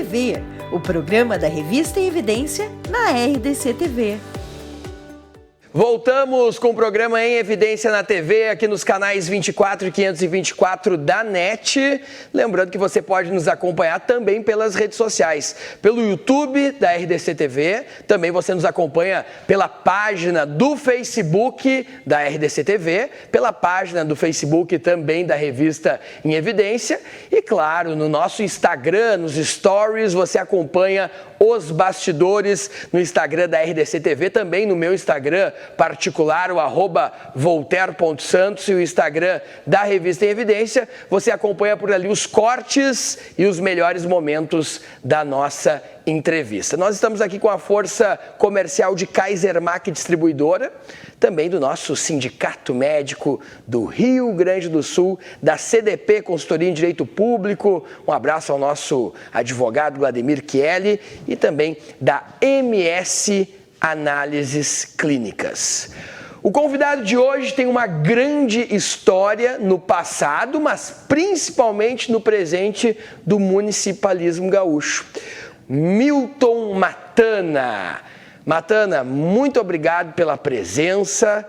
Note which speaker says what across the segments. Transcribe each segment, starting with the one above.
Speaker 1: TV, o programa da revista Em Evidência na RDC TV.
Speaker 2: Voltamos com o programa Em Evidência na TV, aqui nos canais 24 e 524 da NET. Lembrando que você pode nos acompanhar também pelas redes sociais, pelo YouTube da RDC TV, também você nos acompanha pela página do Facebook da RDC TV, pela página do Facebook também da revista Em Evidência e, claro, no nosso Instagram, nos stories, você acompanha os bastidores no Instagram da RDC TV, também no meu Instagram particular, o @voltaire.santos, e o Instagram da Revista Em Evidência. Você acompanha por ali os cortes e os melhores momentos da nossa entrevista. Nós estamos aqui com a força comercial de Kaisermac Distribuidora, também do nosso Sindicato Médico do Rio Grande do Sul, da CDP Consultoria em Direito Público. Um abraço ao nosso advogado Vladimir Chieli e também da MS Análises Clínicas. O convidado de hoje tem uma grande história no passado, mas principalmente no presente do municipalismo gaúcho. Milton Matana. Matana, muito obrigado pela presença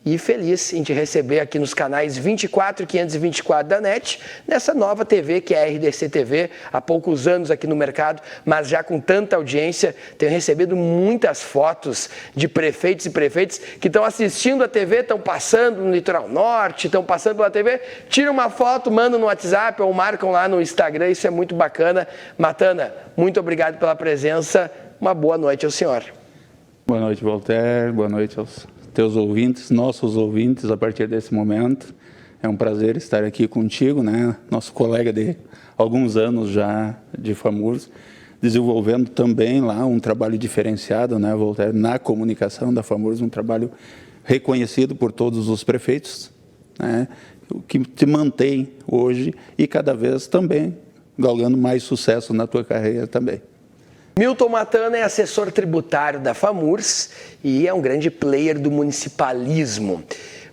Speaker 2: e feliz em te receber aqui nos canais 24 e 524 da NET, nessa nova TV que é a RDC TV, há poucos anos aqui no mercado, mas já com tanta audiência. Tenho recebido muitas fotos de prefeitos e prefeitas que estão assistindo a TV, estão passando no Litoral Norte, estão passando pela TV, tiram uma foto, mandam no WhatsApp ou marcam lá no Instagram, isso é muito bacana. Matana, muito obrigado pela presença, uma boa noite ao senhor.
Speaker 3: Boa noite, Voltaire, boa noite aos teus ouvintes, nossos ouvintes, a partir desse momento. É um prazer estar aqui contigo, né? Nosso colega de alguns anos já de FAMURS, desenvolvendo também lá um trabalho diferenciado, né, Voltaire, na comunicação da FAMURS, um trabalho reconhecido por todos os prefeitos, né, o que te mantém hoje e cada vez também galgando mais sucesso na tua carreira também.
Speaker 2: Milton Matana é assessor tributário da FAMURS e é um grande player do municipalismo.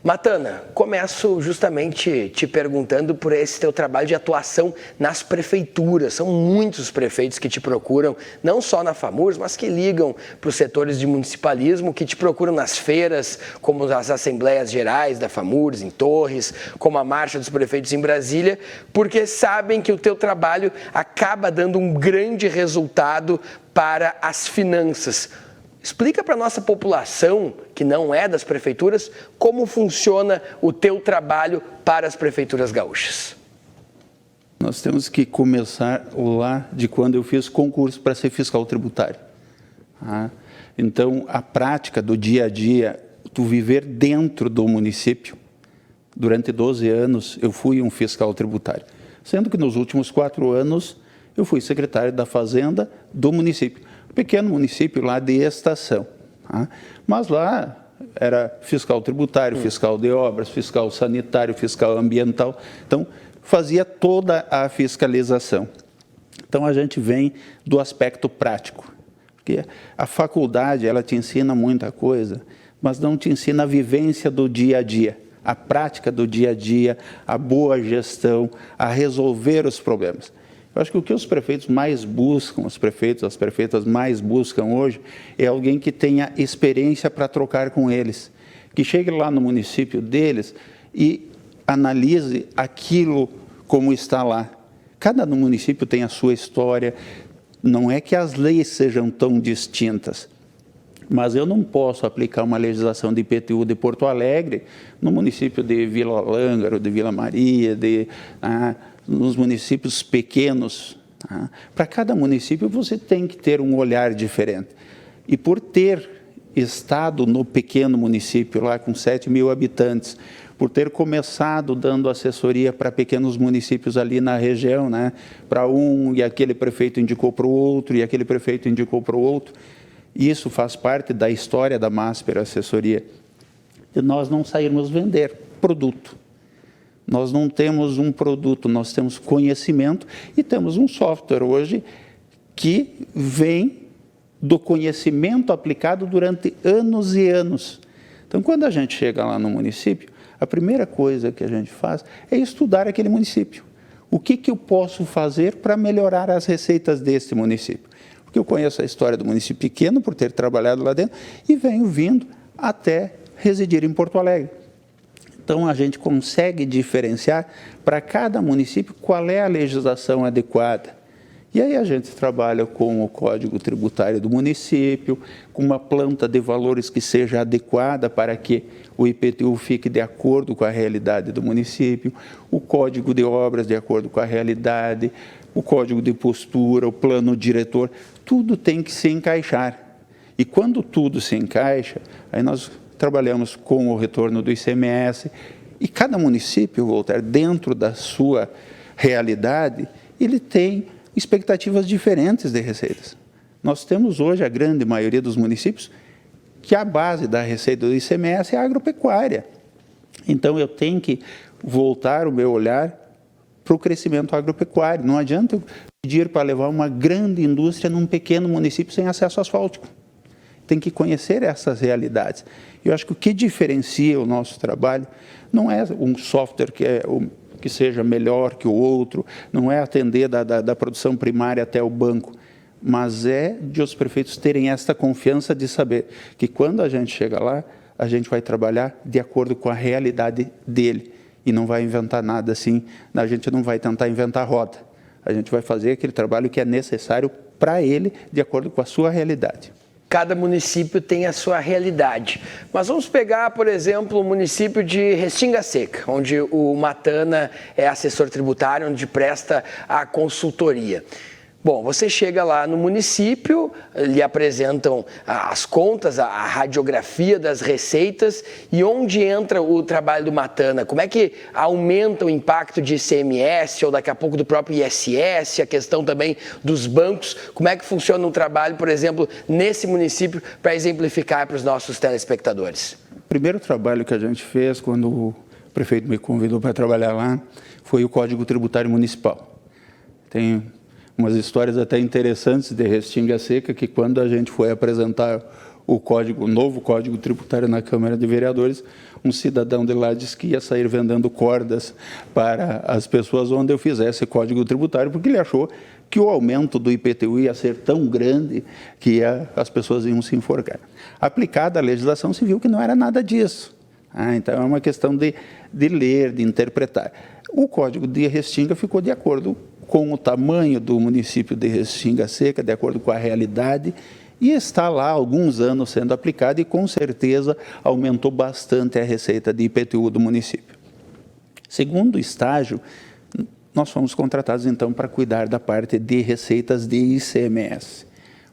Speaker 2: Matana, começo justamente te perguntando por esse teu trabalho de atuação nas prefeituras. São muitos prefeitos que te procuram, não só na FAMURS, mas que ligam para os setores de municipalismo, que te procuram nas feiras, como as Assembleias Gerais da FAMURS em Torres, como a Marcha dos Prefeitos em Brasília, porque sabem que o teu trabalho acaba dando um grande resultado para as finanças. Explica para a nossa população, que não é das prefeituras, como funciona o teu trabalho para as prefeituras gaúchas.
Speaker 3: Nós temos que começar lá de quando eu fiz concurso para ser fiscal tributário. Então, a prática do dia a dia, tu viver dentro do município, durante 12 anos eu fui um fiscal tributário, sendo que nos últimos 4 anos eu fui secretário da Fazenda do município. Pequeno município lá de Estação, mas lá era fiscal tributário, fiscal de obras, fiscal sanitário, fiscal ambiental, então fazia toda a fiscalização. Então a gente vem do aspecto prático, porque a faculdade ela te ensina muita coisa, mas não te ensina a vivência do dia a dia, a prática do dia a dia, a boa gestão, a resolver os problemas. Eu acho que o que os prefeitos mais buscam, os prefeitos, as prefeitas mais buscam hoje, é alguém que tenha experiência para trocar com eles, que chegue lá no município deles e analise aquilo como está lá. Cada município tem a sua história, não é que as leis sejam tão distintas, mas eu não posso aplicar uma legislação de IPTU de Porto Alegre no município de Vila Lângaro, de Vila Maria, nos municípios pequenos. Para cada município você tem que ter um olhar diferente. E por ter estado no pequeno município, lá com 7 mil habitantes, por ter começado dando assessoria para pequenos municípios ali na região, para um e aquele prefeito indicou para o outro, e aquele prefeito indicou para o outro, isso faz parte da história da Másper Assessoria, de nós não sairmos vender produto. Nós não temos um produto, nós temos conhecimento e temos um software hoje que vem do conhecimento aplicado durante anos e anos. Então, quando a gente chega lá no município, a primeira coisa que a gente faz é estudar aquele município. o que eu posso fazer para melhorar as receitas deste município? Porque eu conheço a história do município pequeno, por ter trabalhado lá dentro, e venho vindo até residir em Porto Alegre. Então, a gente consegue diferenciar para cada município qual é a legislação adequada. E aí a gente trabalha com o Código Tributário do município, com uma planta de valores que seja adequada para que o IPTU fique de acordo com a realidade do município, o Código de Obras de acordo com a realidade, o Código de Postura, o Plano Diretor, tudo tem que se encaixar. E quando tudo se encaixa, aí nós trabalhamos com o retorno do ICMS, e cada município, Voltaire, dentro da sua realidade, ele tem expectativas diferentes de receitas. Nós temos hoje a grande maioria dos municípios que a base da receita do ICMS é a agropecuária. Então, eu tenho que voltar o meu olhar para o crescimento agropecuário. Não adianta eu pedir para levar uma grande indústria num pequeno município sem acesso asfáltico. Tem que conhecer essas realidades. Eu acho que o que diferencia o nosso trabalho não é um software que seja melhor que o outro, não é atender da produção primária até o banco, mas é de os prefeitos terem esta confiança de saber que quando a gente chega lá, a gente vai trabalhar de acordo com a realidade dele e não vai inventar nada assim, a gente não vai tentar inventar roda, a gente vai fazer aquele trabalho que é necessário para ele, de acordo com a sua realidade.
Speaker 2: Cada município tem a sua realidade. Mas vamos pegar, por exemplo, o município de Restinga Seca, onde o Matana é assessor tributário, onde presta a consultoria. Bom, você chega lá no município, lhe apresentam as contas, a radiografia das receitas e onde entra o trabalho do Matana? Como é que aumenta o impacto de ICMS ou daqui a pouco do próprio ISS, a questão também dos bancos? Como é que funciona o trabalho, por exemplo, nesse município, para exemplificar para os nossos telespectadores?
Speaker 3: O primeiro trabalho que a gente fez, quando o prefeito me convidou para trabalhar lá, foi o Código Tributário Municipal. Tem umas histórias até interessantes de Restinga Seca, que quando a gente foi apresentar o novo Código Tributário na Câmara de Vereadores, um cidadão de lá disse que ia sair vendendo cordas para as pessoas onde eu fizesse Código Tributário, porque ele achou que o aumento do IPTU ia ser tão grande que as pessoas iam se enforcar. Aplicada a legislação, se viu que não era nada disso. Então, é uma questão de ler, de interpretar. O Código de Restinga ficou de acordo com o tamanho do município de Restinga Seca, de acordo com a realidade, e está lá há alguns anos sendo aplicado e, com certeza, aumentou bastante a receita de IPTU do município. Segundo estágio, nós fomos contratados, então, para cuidar da parte de receitas de ICMS.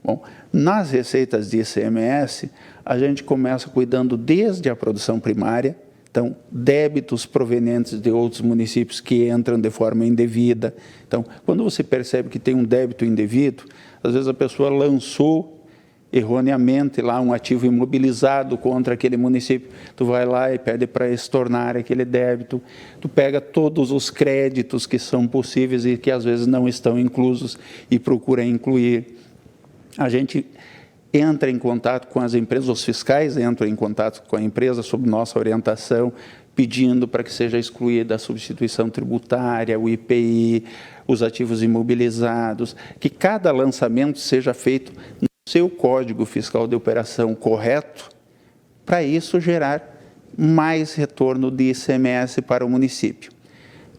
Speaker 3: Bom, nas receitas de ICMS, a gente começa cuidando desde a produção primária, então, débitos provenientes de outros municípios que entram de forma indevida. Então, quando você percebe que tem um débito indevido, às vezes a pessoa lançou erroneamente lá um ativo imobilizado contra aquele município. Tu vai lá e pede para estornar aquele débito. Tu pega todos os créditos que são possíveis e que às vezes não estão inclusos e procura incluir. A gente entra em contato com as empresas, os fiscais entram em contato com a empresa sob nossa orientação, pedindo para que seja excluída a substituição tributária, o IPI, os ativos imobilizados, que cada lançamento seja feito no seu código fiscal de operação correto, para isso gerar mais retorno de ICMS para o município.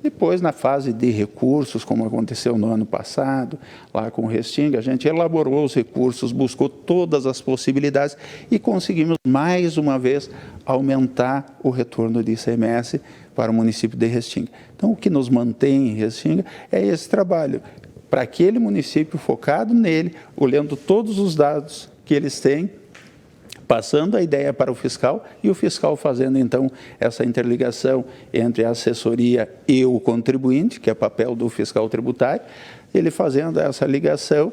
Speaker 3: Depois, na fase de recursos, como aconteceu no ano passado, lá com o Restinga, a gente elaborou os recursos, buscou todas as possibilidades e conseguimos, mais uma vez, aumentar o retorno de ICMS para o município de Restinga. Então, o que nos mantém em Restinga é esse trabalho, para aquele município focado nele, olhando todos os dados que eles têm, passando a ideia para o fiscal e o fiscal fazendo, então, essa interligação entre a assessoria e o contribuinte, que é papel do fiscal tributário, ele fazendo essa ligação,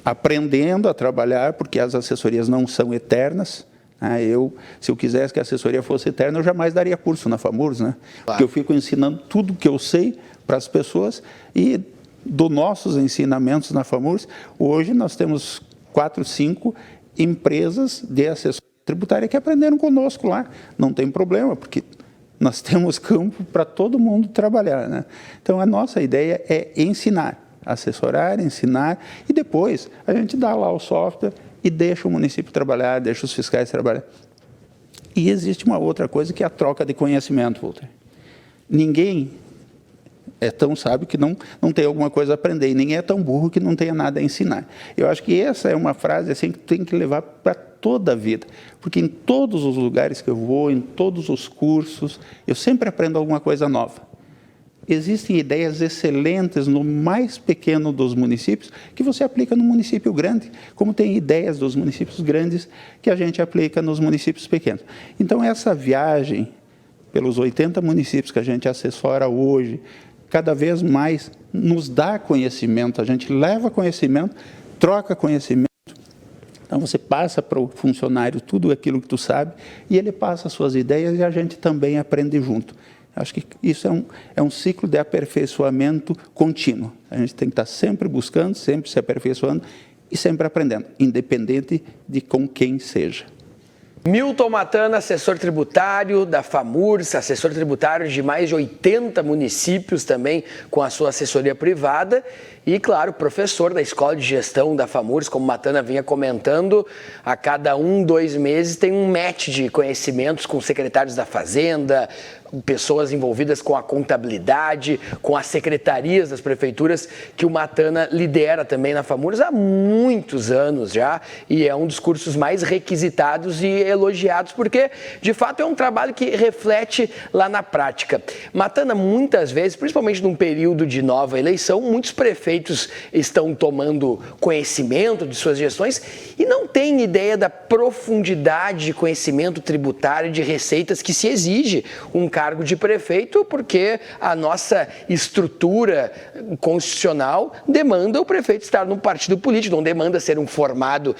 Speaker 3: aprendendo a trabalhar, porque as assessorias não são eternas. Se eu quisesse que a assessoria fosse eterna, eu jamais daria curso na FAMURS, né? Claro. Porque eu fico ensinando tudo que eu sei para as pessoas e dos nossos ensinamentos na FAMURS, hoje nós temos 4, 5 empresas de assessoria tributária que aprenderam conosco lá. Não tem problema, porque nós temos campo para todo mundo trabalhar, né? Então, a nossa ideia é ensinar, assessorar, ensinar, e depois a gente dá lá o software e deixa o município trabalhar, deixa os fiscais trabalhar. E existe uma outra coisa que é a troca de conhecimento, Walter. Ninguém é tão sábio que não tem alguma coisa a aprender, e ninguém é tão burro que não tenha nada a ensinar. Eu acho que essa é uma frase assim, que tem que levar para toda a vida, porque em todos os lugares que eu vou, em todos os cursos, eu sempre aprendo alguma coisa nova. Existem ideias excelentes no mais pequeno dos municípios que você aplica no município grande, como tem ideias dos municípios grandes que a gente aplica nos municípios pequenos. Então, essa viagem pelos 80 municípios que a gente assessora hoje, cada vez mais nos dá conhecimento, a gente leva conhecimento, troca conhecimento. Então, você passa para o funcionário tudo aquilo que tu sabe e ele passa as suas ideias e a gente também aprende junto. Acho que isso é um ciclo de aperfeiçoamento contínuo. A gente tem que estar sempre buscando, sempre se aperfeiçoando e sempre aprendendo, independente de com quem seja.
Speaker 2: Milton Matana, assessor tributário da FAMURS, assessor tributário de mais de 80 municípios também com a sua assessoria privada e, claro, professor da Escola de Gestão da FAMURS, como Matana vinha comentando, a cada 2 meses tem um match de conhecimentos com secretários da Fazenda, pessoas envolvidas com a contabilidade, com as secretarias das prefeituras, que o Matana lidera também na FAMURS há muitos anos já, e é um dos cursos mais requisitados e elogiados, porque, de fato, é um trabalho que reflete lá na prática. Matana, muitas vezes, principalmente num período de nova eleição, muitos prefeitos estão tomando conhecimento de suas gestões e não têm ideia da profundidade de conhecimento tributário, de receitas que se exige um cargo de prefeito, porque a nossa estrutura constitucional demanda o prefeito estar num partido político, não demanda ser um formado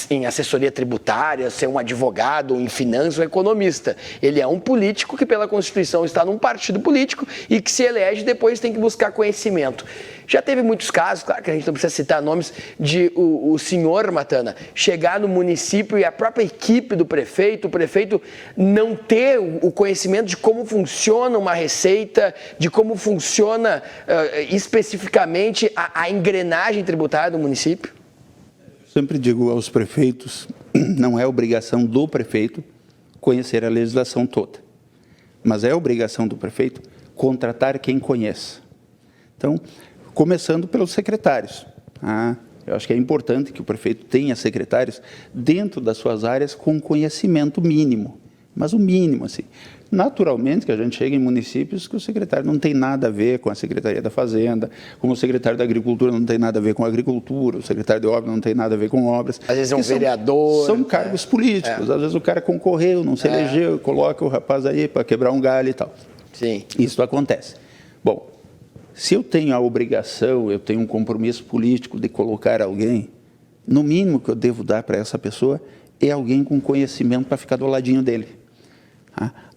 Speaker 2: em assessoria tributária, ser um advogado, em finanças, um economista. Ele é um político que pela Constituição está num partido político e que se elege depois tem que buscar conhecimento. Já teve muitos casos, claro que a gente não precisa citar nomes, de o senhor Matana chegar no município e a própria equipe do prefeito, o prefeito não ter o conhecimento de como funciona uma receita, de como funciona especificamente a engrenagem tributária do município?
Speaker 3: Sempre digo aos prefeitos, não é obrigação do prefeito conhecer a legislação toda, mas é obrigação do prefeito contratar quem conheça. Então, começando pelos secretários. Eu acho que é importante que o prefeito tenha secretários dentro das suas áreas com conhecimento mínimo, mas o mínimo, assim. Naturalmente que a gente chega em municípios que o secretário não tem nada a ver com a Secretaria da Fazenda, como o secretário da Agricultura não tem nada a ver com a agricultura, o secretário de obras não tem nada a ver com obras.
Speaker 2: Às vezes é um vereador.
Speaker 3: São cargos políticos, às vezes o cara concorreu, não se elegeu, coloca o rapaz aí para quebrar um galho e tal.
Speaker 2: Sim.
Speaker 3: Isso acontece. Bom, se eu tenho a obrigação, eu tenho um compromisso político de colocar alguém, no mínimo que eu devo dar para essa pessoa é alguém com conhecimento para ficar do ladinho dele.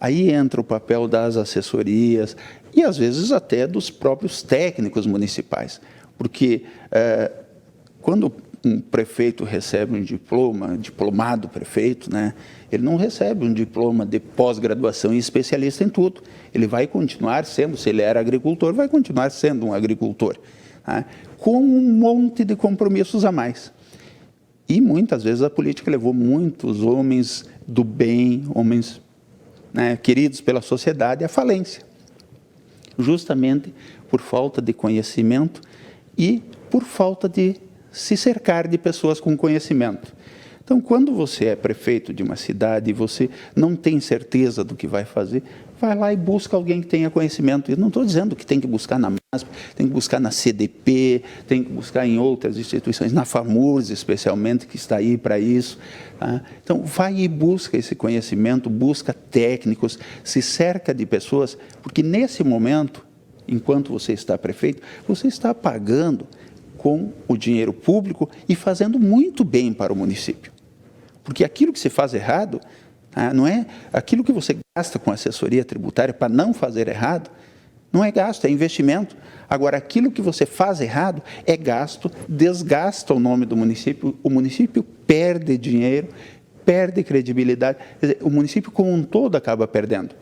Speaker 3: Aí entra o papel das assessorias e, às vezes, até dos próprios técnicos municipais. Porque quando um prefeito recebe um diplomado prefeito, né, ele não recebe um diploma de pós-graduação e especialista em tudo. Ele vai continuar sendo, se ele era agricultor, vai continuar sendo um agricultor, né, com um monte de compromissos a mais. E, muitas vezes, a política levou muitos homens do bem, homens queridos pela sociedade, à falência, justamente por falta de conhecimento e por falta de se cercar de pessoas com conhecimento. Então, quando você é prefeito de uma cidade e você não tem certeza do que vai fazer, vai lá e busca alguém que tenha conhecimento. Eu não estou dizendo que tem que buscar na MASP, tem que buscar na CDP, tem que buscar em outras instituições, na FAMURS especialmente, que está aí para isso. Tá? Então, vai e busca esse conhecimento, busca técnicos, se cerca de pessoas, porque nesse momento, enquanto você está prefeito, você está pagando com o dinheiro público e fazendo muito bem para o município. Porque aquilo que se faz errado, não é aquilo que você gasta com assessoria tributária para não fazer errado, não é gasto, é investimento. Agora, aquilo que você faz errado é gasto, desgasta o nome do município, o município perde dinheiro, perde credibilidade, quer dizer, o município como um todo acaba perdendo.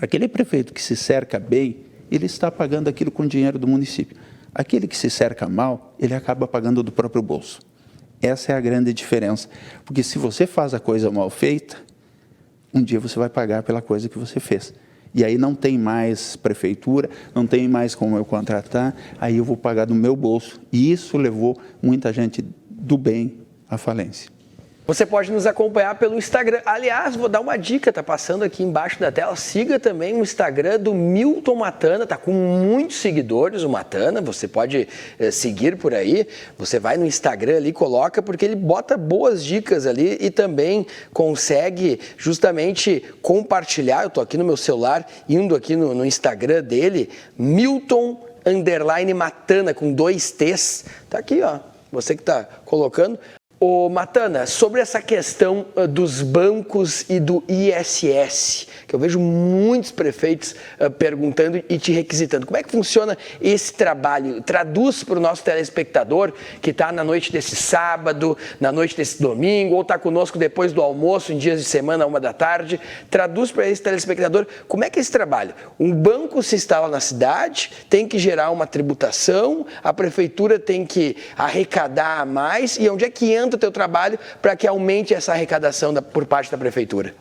Speaker 3: Aquele prefeito que se cerca bem, ele está pagando aquilo com dinheiro do município. Aquele que se cerca mal, ele acaba pagando do próprio bolso. Essa é a grande diferença. Porque se você faz a coisa mal feita, um dia você vai pagar pela coisa que você fez. E aí não tem mais prefeitura, não tem mais como eu contratar, aí eu vou pagar do meu bolso. E isso levou muita gente do bem à falência.
Speaker 2: Você pode nos acompanhar pelo Instagram. Aliás, vou dar uma dica, tá passando aqui embaixo da tela. Siga também o Instagram do Milton Matana, tá com muitos seguidores o Matana, você pode seguir por aí. Você vai no Instagram ali, coloca, porque ele bota boas dicas ali e também consegue justamente compartilhar. Eu tô aqui no meu celular, indo aqui no Instagram dele, Milton_Matana, com 2 T's. Tá aqui, ó, você que tá colocando. Ô Matana, sobre essa questão dos bancos e do ISS, que eu vejo muitos prefeitos perguntando e te requisitando. Como é que funciona esse trabalho? Traduz para o nosso telespectador que está na noite desse sábado, na noite desse domingo, ou está conosco depois do almoço, em dias de semana, 13h. Traduz para esse telespectador como é que é esse trabalho. Um banco se instala na cidade, tem que gerar uma tributação, a prefeitura tem que arrecadar mais, e onde é que entra o teu trabalho para que aumente essa arrecadação por parte da prefeitura?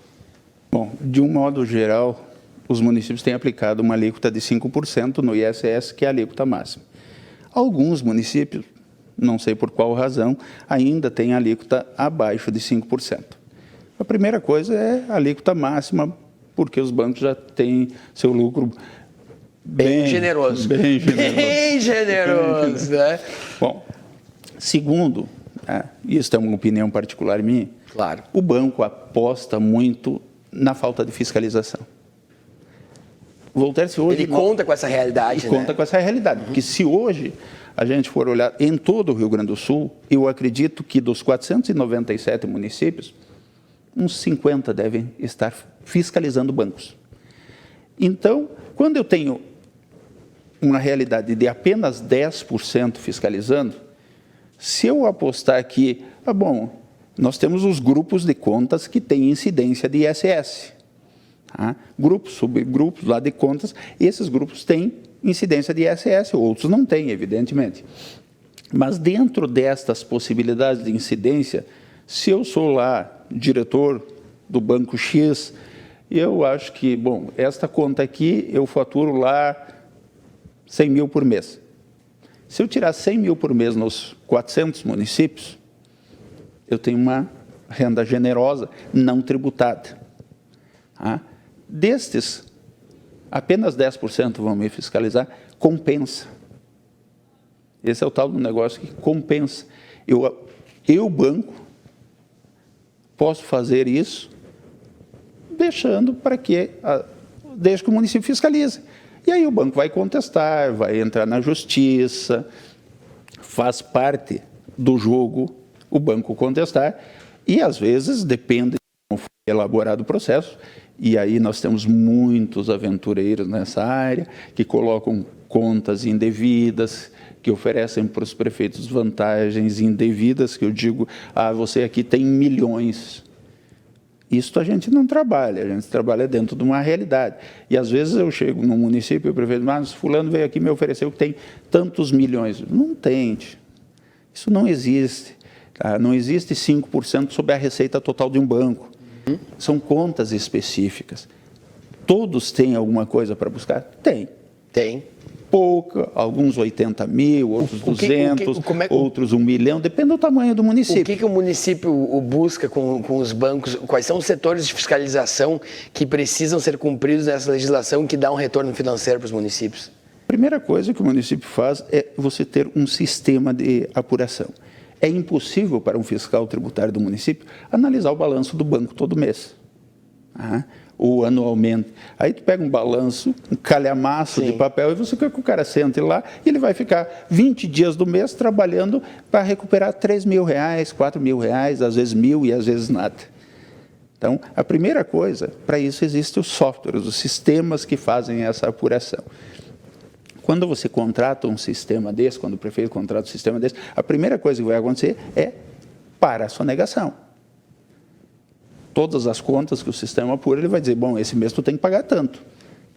Speaker 3: Bom, de um modo geral, os municípios têm aplicado uma alíquota de 5% no ISS, que é a alíquota máxima. Alguns municípios, não sei por qual razão, ainda têm a alíquota abaixo de 5%. A primeira coisa é a alíquota máxima, porque os bancos já têm seu lucro
Speaker 2: bem generoso.
Speaker 3: Bem generoso.
Speaker 2: Bem generoso, né?
Speaker 3: Bom, segundo, isso é uma opinião particular minha,
Speaker 2: claro,
Speaker 3: o banco aposta muito na falta de fiscalização. Voltaire, se hoje...
Speaker 2: Ele conta com essa realidade,
Speaker 3: né? Conta com essa realidade, porque se hoje a gente for olhar em todo o Rio Grande do Sul, eu acredito que dos 497 municípios, uns 50 devem estar fiscalizando bancos. Então, quando eu tenho uma realidade de apenas 10% fiscalizando, se eu apostar aqui, bom, nós temos os grupos de contas que têm incidência de ISS. Grupos, subgrupos lá de contas, esses grupos têm incidência de ISS, outros não têm, evidentemente. Mas dentro destas possibilidades de incidência, se eu sou lá diretor do Banco X, eu acho que, bom, esta conta aqui eu faturo lá 100 mil por mês. Se eu tirar 100 mil por mês nos 400 municípios, eu tenho uma renda generosa não tributada. Destes, apenas 10% vão me fiscalizar, compensa. Esse é o tal do negócio que compensa. Eu banco, posso fazer isso, desde que o município fiscalize. E aí o banco vai contestar, vai entrar na justiça, faz parte do jogo o banco contestar, e às vezes depende de como foi elaborado o processo, e aí nós temos muitos aventureiros nessa área, que colocam contas indevidas, que oferecem para os prefeitos vantagens indevidas, que eu digo, você aqui tem milhões. Isso a gente não trabalha, a gente trabalha dentro de uma realidade. E às vezes eu chego no município e o prefeito diz, mas fulano veio aqui e me ofereceu que tem tantos milhões. Não tem, isso não existe. Não existe 5% sobre a receita total de um banco. São contas específicas. Todos têm alguma coisa para buscar? Tem.
Speaker 2: Tem.
Speaker 3: Pouca, alguns 80 mil, outros 200, outros 1 milhão, depende do tamanho do município.
Speaker 2: O que o município busca com os bancos? Quais são os setores de fiscalização que precisam ser cumpridos nessa legislação que dá um retorno financeiro para os municípios?
Speaker 3: A primeira coisa que o município faz é você ter um sistema de apuração. É impossível para um fiscal tributário do município analisar o balanço do banco todo mês. Ou anualmente. Aí tu pega um balanço, um calhamaço de papel, e você quer que o cara sente lá, e ele vai ficar 20 dias do mês trabalhando para recuperar 3 mil reais, 4 mil reais, às vezes 1.000 e às vezes nada. Então, a primeira coisa, para isso existem os softwares, os sistemas que fazem essa apuração. Quando você contrata um sistema desse, quando o prefeito contrata um sistema desse, a primeira coisa que vai acontecer é para a sonegação. Todas as contas que o sistema apura, ele vai dizer, bom, esse mês tu tem que pagar tanto.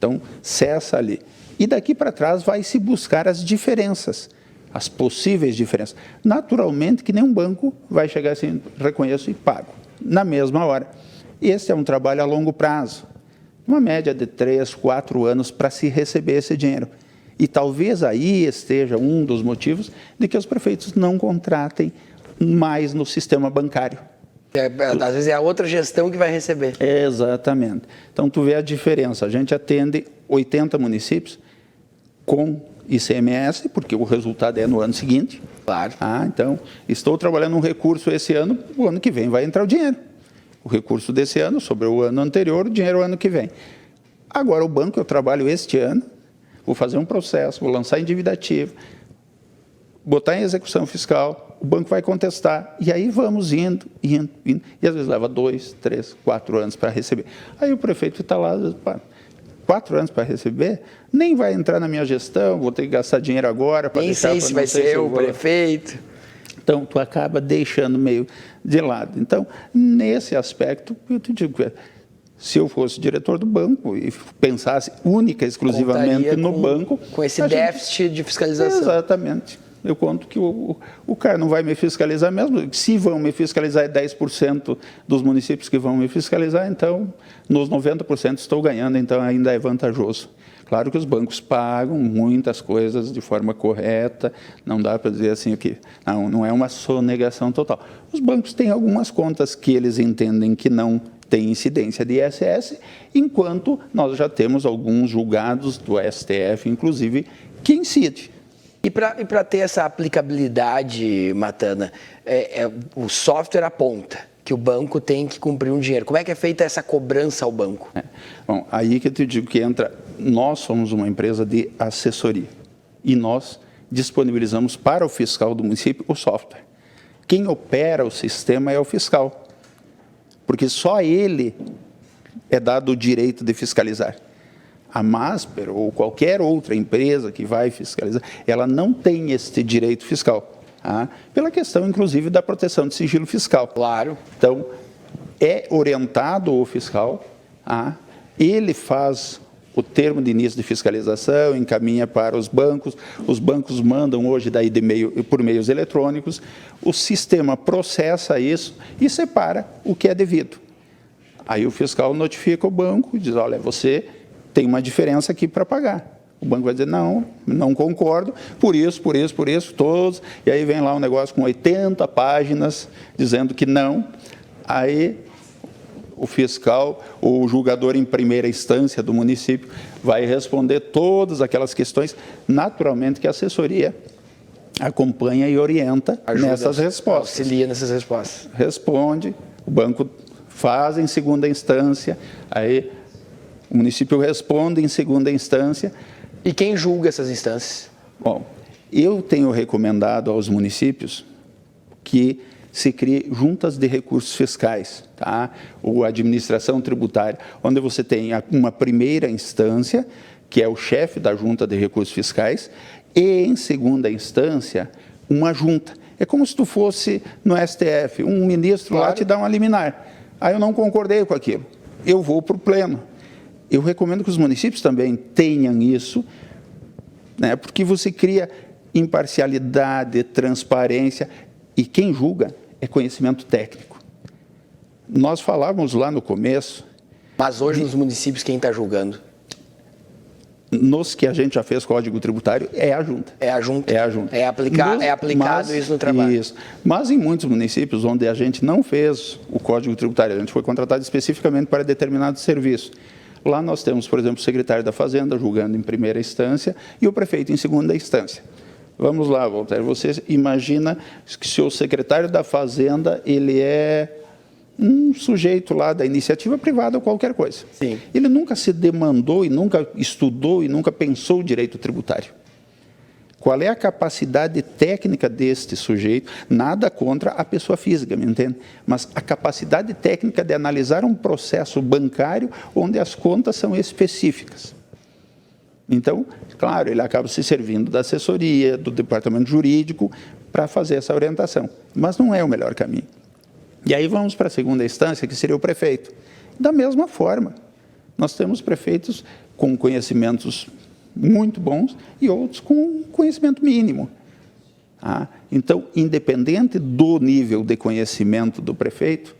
Speaker 3: Então, cessa ali. E daqui para trás vai se buscar as diferenças, as possíveis diferenças. Naturalmente que nenhum banco vai chegar assim, reconheço e pago, na mesma hora. Esse é um trabalho a longo prazo, uma média de 3, 4 anos para se receber esse dinheiro. E talvez aí esteja um dos motivos de que os prefeitos não contratem mais no sistema bancário.
Speaker 2: Às vezes é a outra gestão que vai receber.
Speaker 3: Exatamente. Então, tu vê a diferença. A gente atende 80 municípios com ICMS, porque o resultado é no ano seguinte.
Speaker 2: Claro.
Speaker 3: Então, estou trabalhando um recurso esse ano, o ano que vem vai entrar o dinheiro. O recurso desse ano, sobre o ano anterior, o dinheiro o ano que vem. Agora, o banco, eu trabalho este ano, vou fazer um processo, vou lançar em dívida ativa, botar em execução fiscal, o banco vai contestar, e aí vamos indo, e às vezes leva 2, 3, 4 anos para receber. Aí o prefeito está lá, 4 anos para receber, nem vai entrar na minha gestão, vou ter que gastar dinheiro agora para deixar...
Speaker 2: Nem sei se vai ser o prefeito.
Speaker 3: Então, tu acaba deixando meio de lado. Então, nesse aspecto, eu te digo, se eu fosse diretor do banco e pensasse única e exclusivamente no banco...
Speaker 2: Com esse déficit de fiscalização.
Speaker 3: Exatamente. Eu conto que o cara não vai me fiscalizar mesmo. Se vão me fiscalizar, é 10% dos municípios que vão me fiscalizar, então, nos 90% estou ganhando, então ainda é vantajoso. Claro que os bancos pagam muitas coisas de forma correta, não dá para dizer assim que não é uma sonegação total. Os bancos têm algumas contas que eles entendem que não tem incidência de ISS, enquanto nós já temos alguns julgados do STF, inclusive, que incide.
Speaker 2: E para ter essa aplicabilidade, Matana, o software aponta que o banco tem que cumprir um dinheiro. Como é que é feita essa cobrança ao banco?
Speaker 3: Bom, aí que eu te digo que entra, nós somos uma empresa de assessoria e nós disponibilizamos para o fiscal do município o software. Quem opera o sistema é o fiscal, porque só ele é dado o direito de fiscalizar. A Masper ou qualquer outra empresa que vai fiscalizar, ela não tem este direito fiscal. Pela questão, inclusive, da proteção de sigilo fiscal.
Speaker 2: Claro.
Speaker 3: Então, é orientado o fiscal, ele faz o termo de início de fiscalização, encaminha para os bancos mandam hoje daí por meios eletrônicos, o sistema processa isso e separa o que é devido. Aí o fiscal notifica o banco e diz, olha, você tem uma diferença aqui para pagar. O banco vai dizer, não concordo, por isso, todos. E aí vem lá um negócio com 80 páginas dizendo que não. Aí o fiscal, o julgador em primeira instância do município, vai responder todas aquelas questões, naturalmente que a assessoria acompanha e orienta nessas respostas.
Speaker 2: Auxilia nessas respostas.
Speaker 3: Responde, o banco faz em segunda instância, aí o município responde em segunda instância.
Speaker 2: E quem julga essas instâncias?
Speaker 3: Bom, eu tenho recomendado aos municípios que se crie juntas de recursos fiscais, ou administração tributária, onde você tem uma primeira instância, que é o chefe da junta de recursos fiscais, e em segunda instância, uma junta. É como se tu fosse no STF, um ministro lá te dá uma liminar. Aí eu não concordei com aquilo, eu vou para o pleno. Eu recomendo que os municípios também tenham isso, porque você cria imparcialidade, transparência, e quem julga é conhecimento técnico. Nós falávamos lá no começo...
Speaker 2: Mas hoje nos municípios quem está julgando?
Speaker 3: Nos que a gente já fez código tributário, é a junta.
Speaker 2: É a junta.
Speaker 3: É a junta.
Speaker 2: É aplicado isso no trabalho.
Speaker 3: Isso. Mas em muitos municípios onde a gente não fez o código tributário, a gente foi contratado especificamente para determinado serviço. Lá nós temos, por exemplo, o secretário da Fazenda julgando em primeira instância e o prefeito em segunda instância. Vamos lá, Walter, você imagina que se o secretário da Fazenda, ele é um sujeito lá da iniciativa privada ou qualquer coisa.
Speaker 2: Sim.
Speaker 3: Ele nunca se demandou e nunca estudou e nunca pensou o direito tributário. Qual é a capacidade técnica deste sujeito? Nada contra a pessoa física, me entende? Mas a capacidade técnica de analisar um processo bancário onde as contas são específicas. Então, claro, ele acaba se servindo da assessoria, do departamento jurídico, para fazer essa orientação. Mas não é o melhor caminho. E aí vamos para a segunda instância, que seria o prefeito. Da mesma forma, nós temos prefeitos com conhecimentos muito bons e outros com conhecimento mínimo. Tá? Então, independente do nível de conhecimento do prefeito,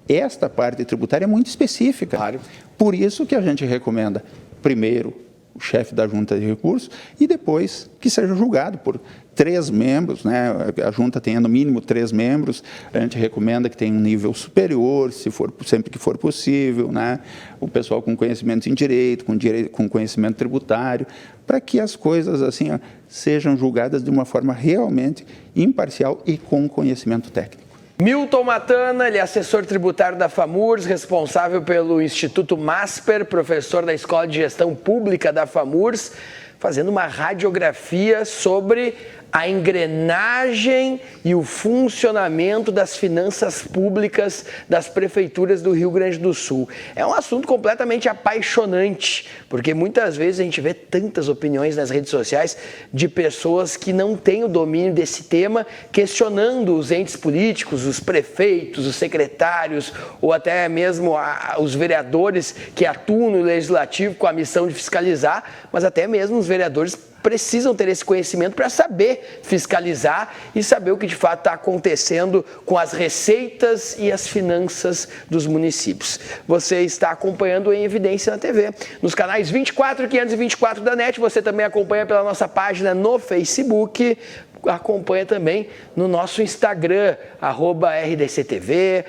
Speaker 3: esta parte tributária é muito específica.
Speaker 2: Claro.
Speaker 3: Por isso que a gente recomenda, primeiro, o chefe da junta de recursos e depois que seja julgado por 3 membros, né? A junta tenha no mínimo 3 membros, a gente recomenda que tenha um nível superior, sempre que for possível, né? O pessoal com conhecimento em direito, com conhecimento tributário, para que as coisas assim sejam julgadas de uma forma realmente imparcial e com conhecimento técnico.
Speaker 2: Milton Matana, ele é assessor tributário da FAMURS, responsável pelo Instituto MASPER, professor da Escola de Gestão Pública da FAMURS, fazendo uma radiografia sobre a engrenagem e o funcionamento das finanças públicas das prefeituras do Rio Grande do Sul. É um assunto completamente apaixonante, porque muitas vezes a gente vê tantas opiniões nas redes sociais de pessoas que não têm o domínio desse tema, questionando os entes políticos, os prefeitos, os secretários ou até mesmo os vereadores que atuam no Legislativo com a missão de fiscalizar, mas até mesmo os vereadores precisam ter esse conhecimento para saber fiscalizar e saber o que de fato está acontecendo com as receitas e as finanças dos municípios. Você está acompanhando em Evidência na TV. Nos canais 24 e 524 da NET, você também acompanha pela nossa página no Facebook, acompanha também no nosso Instagram, @RDCTV,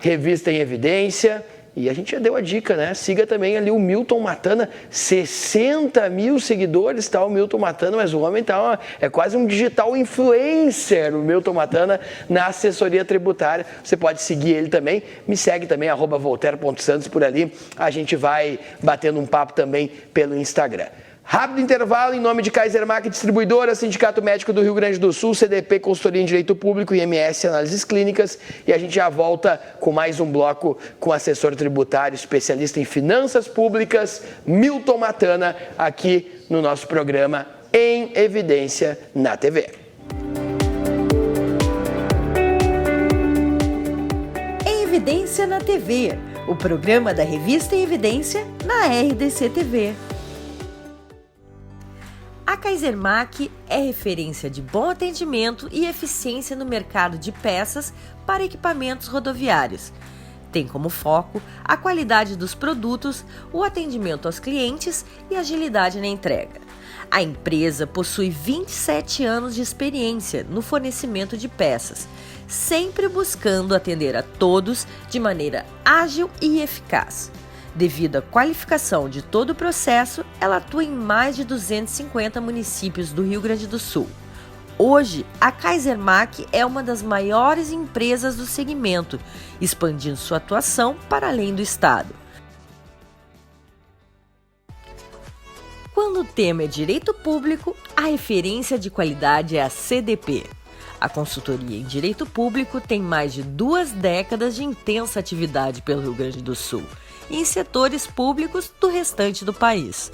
Speaker 2: @Revista em Evidência. E a gente já deu a dica, né? Siga também ali o Milton Matana, 60 mil seguidores, tá? O Milton Matana, mas o homem tá, é quase um digital influencer, o Milton Matana, na assessoria tributária. Você pode seguir ele também, me segue também, @voltaire.santos por ali. A gente vai batendo um papo também pelo Instagram. Rápido intervalo em nome de Kaisermack Distribuidora, Sindicato Médico do Rio Grande do Sul, CDP Consultoria em Direito Público e IMS Análises Clínicas. E a gente já volta com mais um bloco com o assessor tributário, especialista em finanças públicas, Milton Matana, aqui no nosso programa Em Evidência na TV.
Speaker 1: Em Evidência na TV, o programa da revista Em Evidência na RDC TV. A Kaisermack é referência de bom atendimento e eficiência no mercado de peças para equipamentos rodoviários. Tem como foco a qualidade dos produtos, o atendimento aos clientes e agilidade na entrega. A empresa possui 27 anos de experiência no fornecimento de peças, sempre buscando atender a todos de maneira ágil e eficaz. Devido à qualificação de todo o processo, ela atua em mais de 250 municípios do Rio Grande do Sul. Hoje, a Kaisermack é uma das maiores empresas do segmento, expandindo sua atuação para além do estado. Quando o tema é direito público, a referência de qualidade é a CDP. A consultoria em direito público tem mais de 2 décadas de intensa atividade pelo Rio Grande do Sul e em setores públicos do restante do país,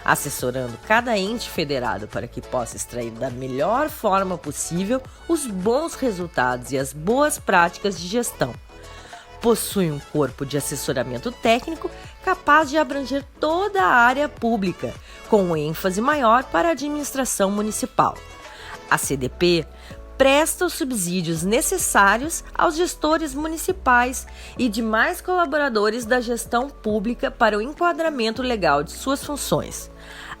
Speaker 1: assessorando cada ente federado para que possa extrair da melhor forma possível os bons resultados e as boas práticas de gestão. Possui um corpo de assessoramento técnico capaz de abranger toda a área pública, com ênfase maior para a administração municipal. A CDP presta os subsídios necessários aos gestores municipais e demais colaboradores da gestão pública para o enquadramento legal de suas funções,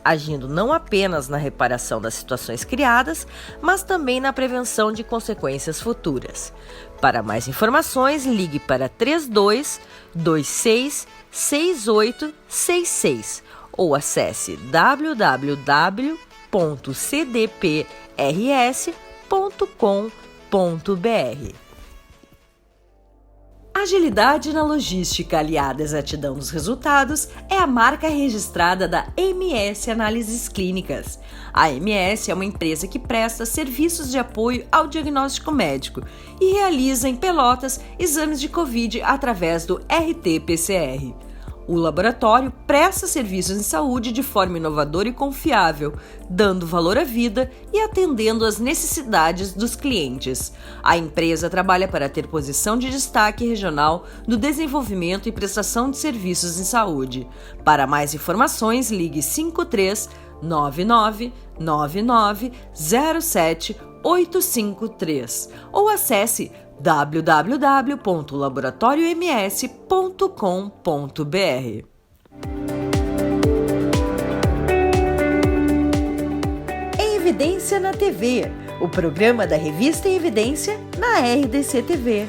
Speaker 1: agindo não apenas na reparação das situações criadas, mas também na prevenção de consequências futuras. Para mais informações, ligue para 32 26 6866 ou acesse www.cdprs.com.br. Agilidade na logística aliada à exatidão dos resultados é a marca registrada da MS Análises Clínicas. A MS é uma empresa que presta serviços de apoio ao diagnóstico médico e realiza em Pelotas exames de Covid através do RT-PCR. O laboratório presta serviços em saúde de forma inovadora e confiável, dando valor à vida e atendendo às necessidades dos clientes. A empresa trabalha para ter posição de destaque regional no desenvolvimento e prestação de serviços em saúde. Para mais informações, ligue 53 99 99 07 853 ou acesse www.laboratorioms.com.br. Em Evidência na TV, o programa da revista Em Evidência na RDC TV.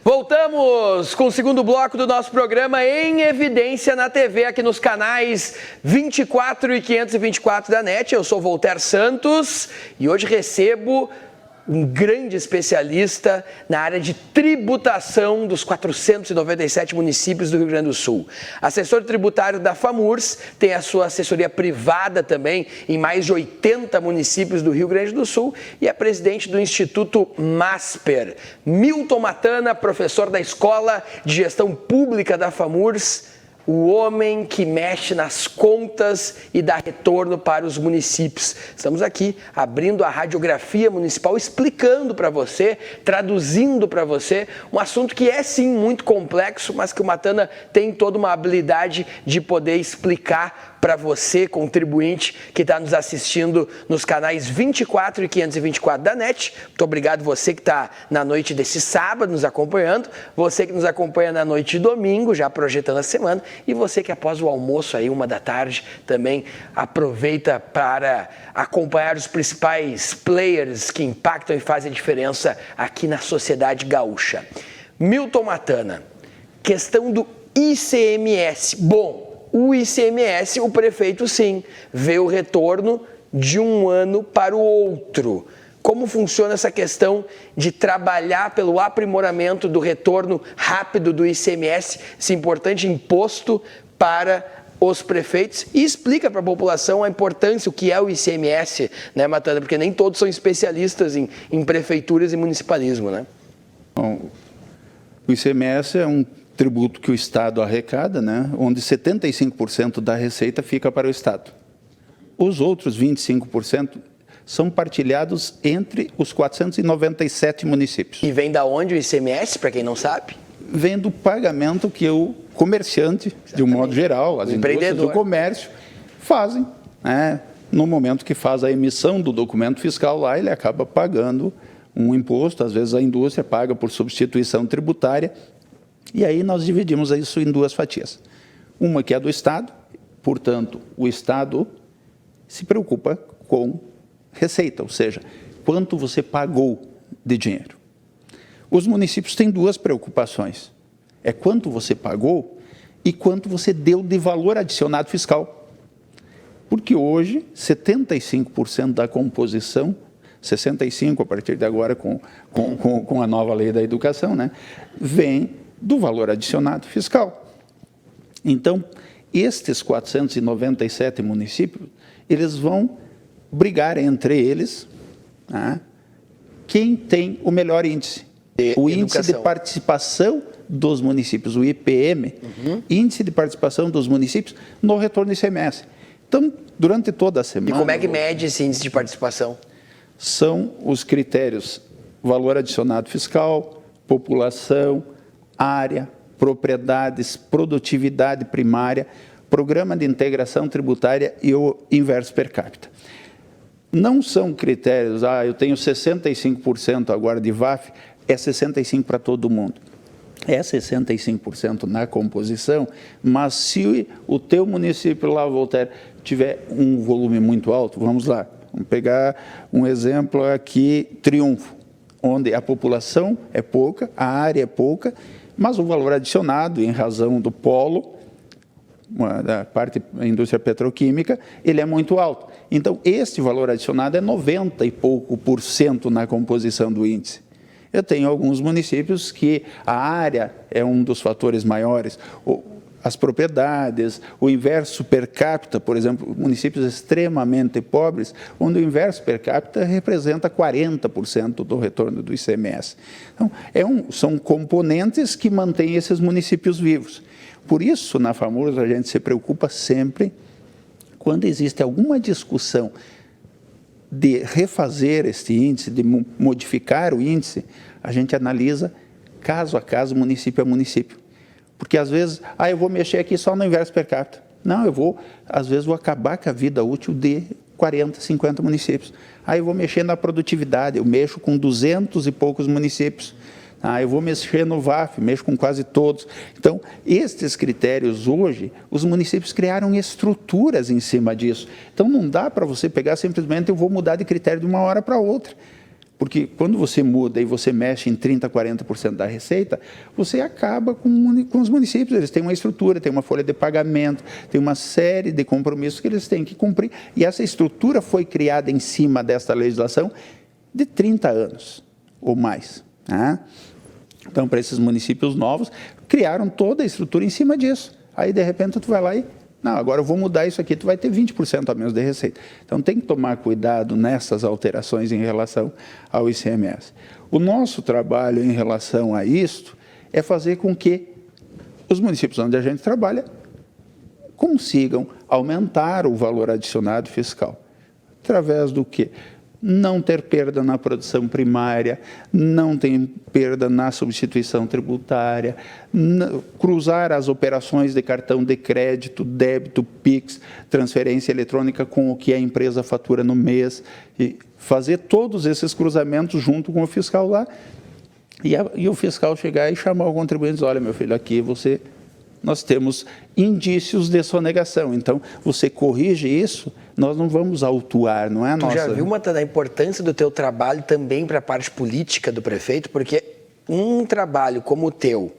Speaker 2: Voltamos com o segundo bloco do nosso programa Em Evidência na TV, aqui nos canais 24 e 524 da NET. Eu sou Voltaire Santos e hoje recebo um grande especialista na área de tributação dos 497 municípios do Rio Grande do Sul. Assessor tributário da FAMURS, tem a sua assessoria privada também em mais de 80 municípios do Rio Grande do Sul e é presidente do Instituto MASPER. Milton Matana, professor da Escola de Gestão Pública da FAMURS, o homem que mexe nas contas e dá retorno para os municípios. Estamos aqui abrindo a radiografia municipal, explicando para você, traduzindo para você um assunto que é sim muito complexo, mas que o Matana tem toda uma habilidade de poder explicar para você, contribuinte, que está nos assistindo nos canais 24 e 524 da NET. Muito obrigado você que está na noite desse sábado nos acompanhando, você que nos acompanha na noite de domingo, já projetando a semana, e você que após o almoço aí, 13h, também aproveita para acompanhar os principais players que impactam e fazem a diferença aqui na sociedade gaúcha. Milton Matana, questão do ICMS. Bom, o ICMS, o prefeito sim, vê o retorno de um ano para o outro. Como funciona essa questão de trabalhar pelo aprimoramento do retorno rápido do ICMS, esse importante imposto para os prefeitos? E explica para a população a importância, o que é o ICMS, né, Matana? Porque nem todos são especialistas em prefeituras e municipalismo, né?
Speaker 3: Bom, o ICMS é um tributo que o Estado arrecada, né, onde 75% da receita fica para o Estado. Os outros 25% são partilhados entre os 497 municípios.
Speaker 2: E vem da onde o ICMS, para quem não sabe?
Speaker 3: Vem do pagamento que o comerciante, exatamente, de um modo geral, as indústrias do comércio, fazem, né, no momento que faz a emissão do documento fiscal lá, ele acaba pagando um imposto, às vezes a indústria paga por substituição tributária. E aí nós dividimos isso em duas fatias. Uma que é do Estado, portanto, o Estado se preocupa com receita, ou seja, quanto você pagou de dinheiro. Os municípios têm duas preocupações. É quanto você pagou e quanto você deu de valor adicionado fiscal. Porque hoje, 75% da composição, 65% a partir de agora com a nova lei da educação, né, vem do valor adicionado fiscal. Então, estes 497 municípios, eles vão brigar entre eles, né, quem tem o melhor índice. O índice de participação dos municípios, o IPM, índice de participação dos municípios no retorno do ICMS. Então, durante toda a semana...
Speaker 2: E como é que mede esse índice de participação?
Speaker 3: São os critérios valor adicionado fiscal, população, área, propriedades, produtividade primária, programa de integração tributária e o inverso per capita. Não são critérios, eu tenho 65% agora de VAF, é 65% para todo mundo. É 65% na composição, mas se o teu município lá, Voltaire, tiver um volume muito alto, vamos lá, vamos pegar um exemplo aqui, Triunfo, onde a população é pouca, a área é pouca, mas o valor adicionado, em razão do polo, da parte da indústria petroquímica, ele é muito alto. Então, este valor adicionado é 90 e pouco % na composição do índice. Eu tenho alguns municípios que a área é um dos fatores maiores, as propriedades, o inverso per capita, por exemplo, municípios extremamente pobres, onde o inverso per capita representa 40% do retorno do ICMS. Então, são componentes que mantêm esses municípios vivos. Por isso, na FAMURS, a gente se preocupa sempre quando existe alguma discussão de refazer este índice, de modificar o índice, a gente analisa caso a caso, município a município. Porque às vezes, eu vou mexer aqui só no inverso per capita. Não, às vezes vou acabar com a vida útil de 40, 50 municípios. Eu vou mexer na produtividade, eu mexo com 200 e poucos municípios. Eu vou mexer no VAF, mexo com quase todos. Então, estes critérios hoje, os municípios criaram estruturas em cima disso. Então, não dá para você pegar simplesmente, eu vou mudar de critério de uma hora para outra. Porque quando você muda e você mexe em 30%, 40% da receita, você acaba com os municípios. Eles têm uma estrutura, têm uma folha de pagamento, tem uma série de compromissos que eles têm que cumprir. E essa estrutura foi criada em cima desta legislação de 30 anos ou mais. Então, para esses municípios novos, criaram toda a estrutura em cima disso. Aí, de repente, tu vai lá e... Não, agora eu vou mudar isso aqui, tu vai ter 20% a menos de receita. Então, tem que tomar cuidado nessas alterações em relação ao ICMS. O nosso trabalho em relação a isto é fazer com que os municípios onde a gente trabalha consigam aumentar o valor adicionado fiscal. Através do quê? Não ter perda na produção primária, não ter perda na substituição tributária, cruzar as operações de cartão de crédito, débito, PIX, transferência eletrônica com o que a empresa fatura no mês, e fazer todos esses cruzamentos junto com o fiscal lá, e o fiscal chegar e chamar o contribuinte e dizer, olha, meu filho, aqui nós temos indícios de sonegação, então você corrige isso, nós não vamos autuar, não é a nossa...
Speaker 2: Tu já viu, Matan, a importância do teu trabalho também para a parte política do prefeito? Porque um trabalho como o teu,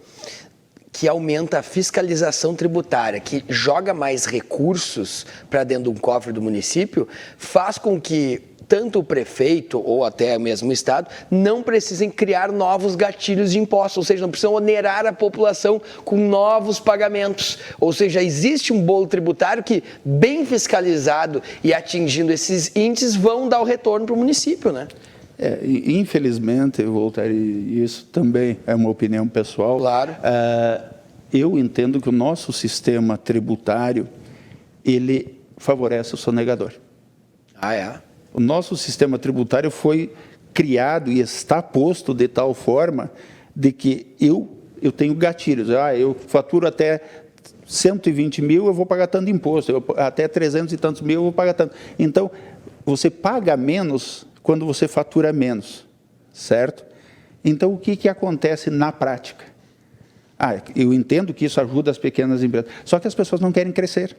Speaker 2: que aumenta a fiscalização tributária, que joga mais recursos para dentro de um cofre do município, faz com que tanto o prefeito ou até mesmo o Estado não precisem criar novos gatilhos de impostos, ou seja, não precisam onerar a população com novos pagamentos. Ou seja, existe um bolo tributário que, bem fiscalizado e atingindo esses índices, vão dar o retorno para o município, né?
Speaker 3: Infelizmente, Voltaire, isso também é uma opinião pessoal.
Speaker 2: Claro.
Speaker 3: Eu entendo que o nosso sistema tributário, ele favorece o sonegador. O nosso sistema tributário foi criado e está posto de tal forma de que eu tenho gatilhos. Eu faturo até 120 mil, eu vou pagar tanto imposto. Até 300 e tantos mil, eu vou pagar tanto. Então, você paga menos quando você fatura menos, certo? Então, o que acontece na prática? Eu entendo que isso ajuda as pequenas empresas, só que as pessoas não querem crescer.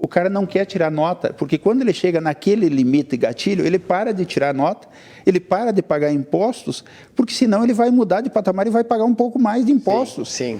Speaker 3: O cara não quer tirar nota, porque quando ele chega naquele limite gatilho, ele para de tirar nota, ele para de pagar impostos, porque senão ele vai mudar de patamar e vai pagar um pouco mais de impostos.
Speaker 2: Sim.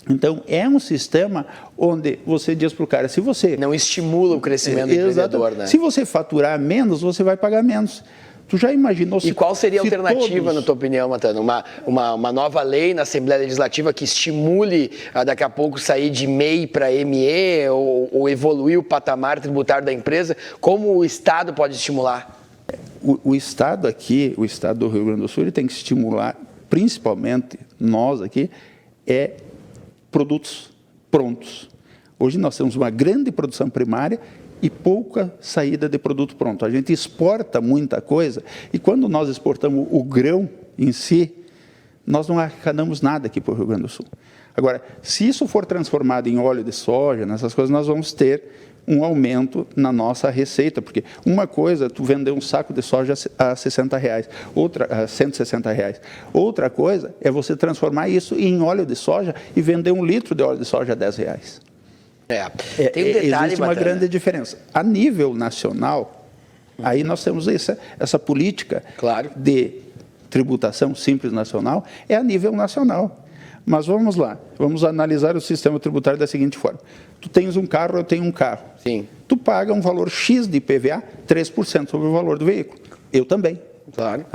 Speaker 3: Então, é um sistema onde você diz para o cara, se você...
Speaker 2: Não estimula o crescimento do empreendedor, né?
Speaker 3: Se você faturar menos, você vai pagar menos. Tu já imaginou...
Speaker 2: E qual seria a alternativa, na tua opinião, Matan? Uma nova lei na Assembleia Legislativa que estimule daqui a pouco sair de MEI para ME ou evoluir o patamar tributário da empresa? Como o Estado pode estimular?
Speaker 3: O Estado aqui, o Estado do Rio Grande do Sul, ele tem que estimular, principalmente nós aqui, produtos prontos. Hoje nós temos uma grande produção primária e pouca saída de produto pronto. A gente exporta muita coisa e quando nós exportamos o grão em si, nós não arrecadamos nada aqui para o Rio Grande do Sul. Agora, se isso for transformado em óleo de soja, nessas coisas, nós vamos ter um aumento na nossa receita, porque uma coisa é tu vender um saco de soja a R$60, outra a R$160. Outra coisa é você transformar isso em óleo de soja e vender 1 litro de óleo de soja a R$10.
Speaker 2: Tem um detalhe,
Speaker 3: existe uma grande diferença. A nível nacional, aí nós temos essa política de tributação simples nacional, é a nível nacional. Mas vamos lá, vamos analisar o sistema tributário da seguinte forma. Tu tens um carro, eu tenho um carro.
Speaker 2: Sim.
Speaker 3: Tu paga um valor X de IPVA, 3% sobre o valor do veículo. Eu também.
Speaker 2: Claro.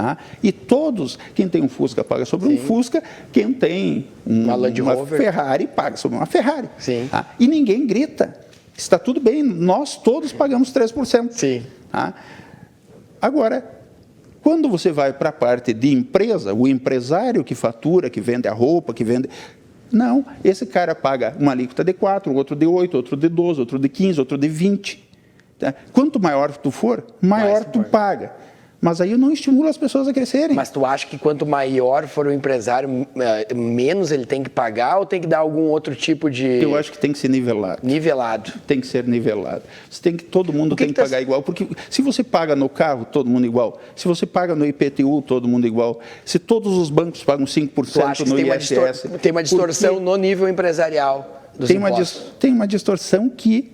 Speaker 3: E todos, quem tem um Fusca paga sobre um Fusca, quem tem uma Ferrari paga sobre uma Ferrari.
Speaker 2: Sim.
Speaker 3: E ninguém grita. Está tudo bem, nós todos pagamos 3%.
Speaker 2: Sim.
Speaker 3: Agora, quando você vai para a parte de empresa, o empresário que fatura, que vende a roupa, que vende... Não, esse cara paga uma alíquota de 4, outro de 8, outro de 12, outro de 15, outro de 20. Tá? Quanto maior tu for, maior tu paga. Mas aí eu não estimulo as pessoas a crescerem.
Speaker 2: Mas tu acha que quanto maior for o empresário, menos ele tem que pagar ou tem que dar algum outro tipo de...
Speaker 3: Eu acho que tem que ser nivelado.
Speaker 2: Nivelado. Tem
Speaker 3: que ser nivelado. Todo mundo tem que pagar igual. Porque se você paga no carro, todo mundo igual. Se você paga no IPTU, todo mundo igual. Se todos os bancos pagam 5% no ISS...
Speaker 2: Tem uma distorção no nível empresarial dos impostos.
Speaker 3: Tem uma distorção que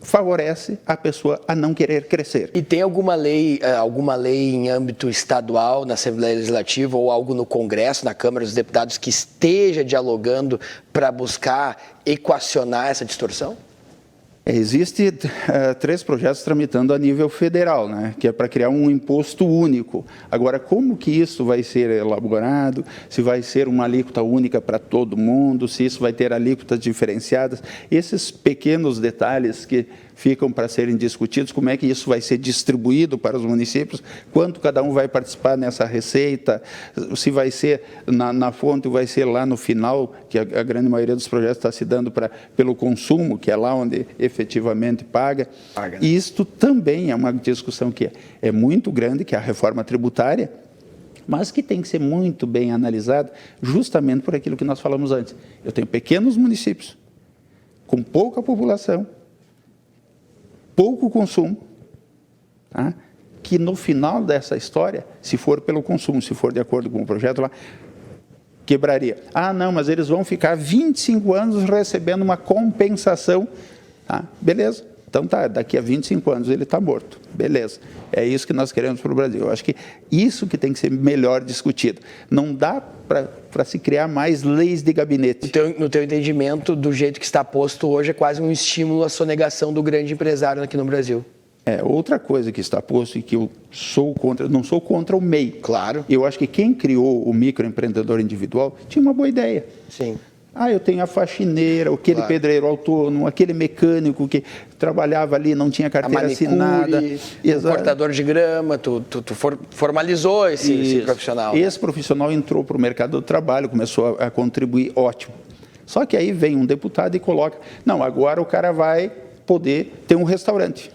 Speaker 3: favorece a pessoa a não querer crescer.
Speaker 2: E tem alguma lei em âmbito estadual, na Assembleia Legislativa, ou algo no Congresso, na Câmara dos Deputados, que esteja dialogando para buscar equacionar essa distorção?
Speaker 3: Existem 3 projetos tramitando a nível federal, né, que é para criar um imposto único. Agora, como que isso vai ser elaborado? Se vai ser uma alíquota única para todo mundo? Se isso vai ter alíquotas diferenciadas? Esses pequenos detalhes que ficam para serem discutidos, como é que isso vai ser distribuído para os municípios, quanto cada um vai participar nessa receita, se vai ser na fonte, vai ser lá no final, que a grande maioria dos projetos está se dando pelo consumo, que é lá onde efetivamente paga.
Speaker 2: Né?
Speaker 3: E isto também é uma discussão que é muito grande, que é a reforma tributária, mas que tem que ser muito bem analisada, justamente por aquilo que nós falamos antes. Eu tenho pequenos municípios, com pouca população, pouco consumo, tá? Que no final dessa história, se for pelo consumo, se for de acordo com o projeto lá, quebraria. Ah, não, mas eles vão ficar 25 anos recebendo uma compensação. Tá? Beleza, então tá, daqui a 25 anos ele está morto. Beleza, é isso que nós queremos para o Brasil. Eu acho que isso que tem que ser melhor discutido. Não dá para se criar mais leis de gabinete.
Speaker 2: No teu entendimento, do jeito que está posto hoje, é quase um estímulo à sonegação do grande empresário aqui no Brasil.
Speaker 3: Outra coisa que está posto e que eu sou contra, não sou contra o MEI.
Speaker 2: Claro.
Speaker 3: Eu acho que quem criou o microempreendedor individual tinha uma boa ideia.
Speaker 2: Sim.
Speaker 3: Eu tenho a faxineira, aquele pedreiro autônomo, aquele mecânico que trabalhava ali, não tinha carteira assinada.
Speaker 2: O cortador de grama, tu formalizou esse profissional.
Speaker 3: Esse profissional entrou para o mercado do trabalho, começou a contribuir, ótimo. Só que aí vem um deputado e coloca, não, agora o cara vai poder ter um restaurante.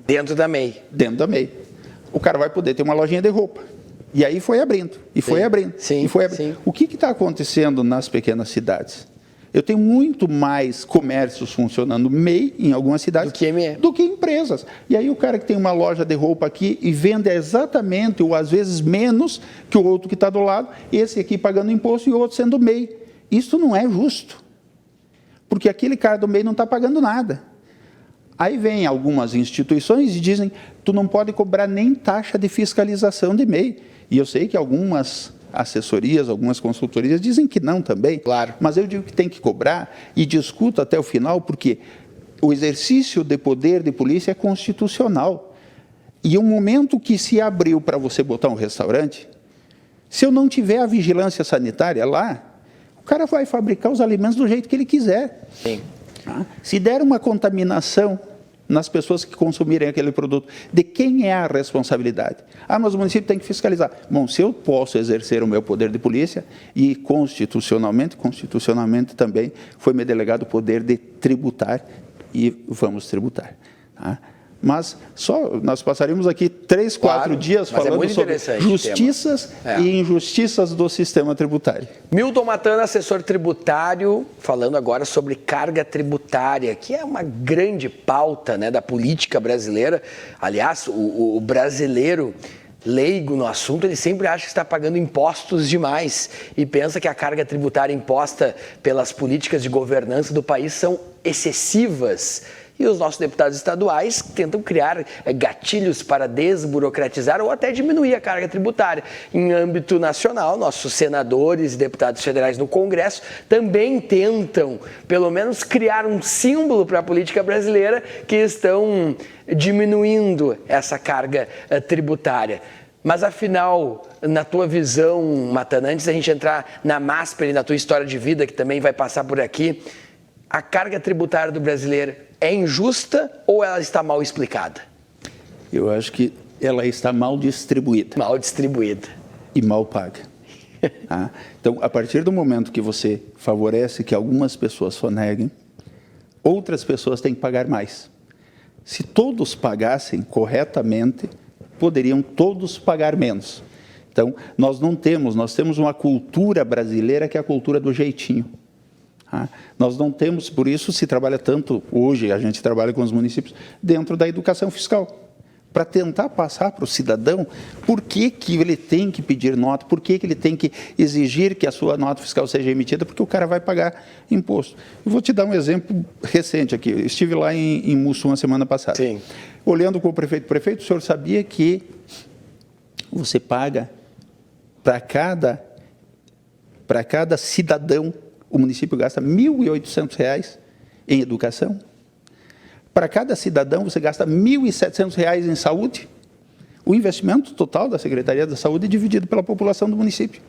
Speaker 2: Dentro da MEI.
Speaker 3: Dentro da MEI. O cara vai poder ter uma lojinha de roupa. E aí foi abrindo, e foi abrindo, e foi abrindo.
Speaker 2: Sim.
Speaker 3: O que está acontecendo nas pequenas cidades? Eu tenho muito mais comércios funcionando MEI em algumas cidades
Speaker 2: do que
Speaker 3: empresas. E aí o cara que tem uma loja de roupa aqui e vende exatamente, ou às vezes menos, que o outro que está do lado, esse aqui pagando imposto e o outro sendo MEI. Isso não é justo, porque aquele cara do MEI não está pagando nada. Aí vem algumas instituições e dizem, tu não pode cobrar nem taxa de fiscalização de MEI. E eu sei que algumas assessorias, algumas consultorias dizem que não também.
Speaker 2: Claro.
Speaker 3: Mas eu digo que tem que cobrar e discuto até o final, porque o exercício de poder de polícia é constitucional. E o momento que se abriu para você botar um restaurante, se eu não tiver a vigilância sanitária lá, o cara vai fabricar os alimentos do jeito que ele quiser.
Speaker 2: Sim.
Speaker 3: Se der uma contaminação nas pessoas que consumirem aquele produto, de quem é a responsabilidade? Mas o município tem que fiscalizar. Bom, se eu posso exercer o meu poder de polícia, e constitucionalmente também foi me delegado o poder de tributar, e vamos tributar. Tá? Mas nós passaríamos aqui 3, 4 dias falando sobre justiças e injustiças do sistema tributário.
Speaker 2: Milton Matana, assessor tributário, falando agora sobre carga tributária, que é uma grande pauta, né, da política brasileira. Aliás, o brasileiro leigo no assunto, ele sempre acha que está pagando impostos demais e pensa que a carga tributária imposta pelas políticas de governança do país são excessivas. E os nossos deputados estaduais tentam criar gatilhos para desburocratizar ou até diminuir a carga tributária. Em âmbito nacional, nossos senadores e deputados federais no Congresso também tentam, pelo menos, criar um símbolo para a política brasileira que estão diminuindo essa carga tributária. Mas, afinal, na tua visão, Matana, antes da gente entrar na Masper e na tua história de vida, que também vai passar por aqui, a carga tributária do brasileiro é injusta ou ela está mal explicada?
Speaker 3: Eu acho que ela está mal distribuída.
Speaker 2: Mal distribuída.
Speaker 3: E mal paga. Tá? Então, a partir do momento que você favorece que algumas pessoas soneguem, outras pessoas têm que pagar mais. Se todos pagassem corretamente, poderiam todos pagar menos. Então, nós temos uma cultura brasileira que é a cultura do jeitinho. Tá? Nós não temos, por isso se trabalha tanto, hoje a gente trabalha com os municípios, dentro da educação fiscal, para tentar passar para o cidadão por que ele tem que pedir nota, por que ele tem que exigir que a sua nota fiscal seja emitida, porque o cara vai pagar imposto. Eu vou te dar um exemplo recente aqui. Eu estive lá em Mussum a semana passada.
Speaker 2: Sim.
Speaker 3: Olhando com o prefeito, o senhor sabia que você paga para cada cidadão, o município gasta R$ 1.800 em educação? Para cada cidadão, você gasta R$ 1.700 em saúde. O investimento total da Secretaria da Saúde é dividido pela população do município.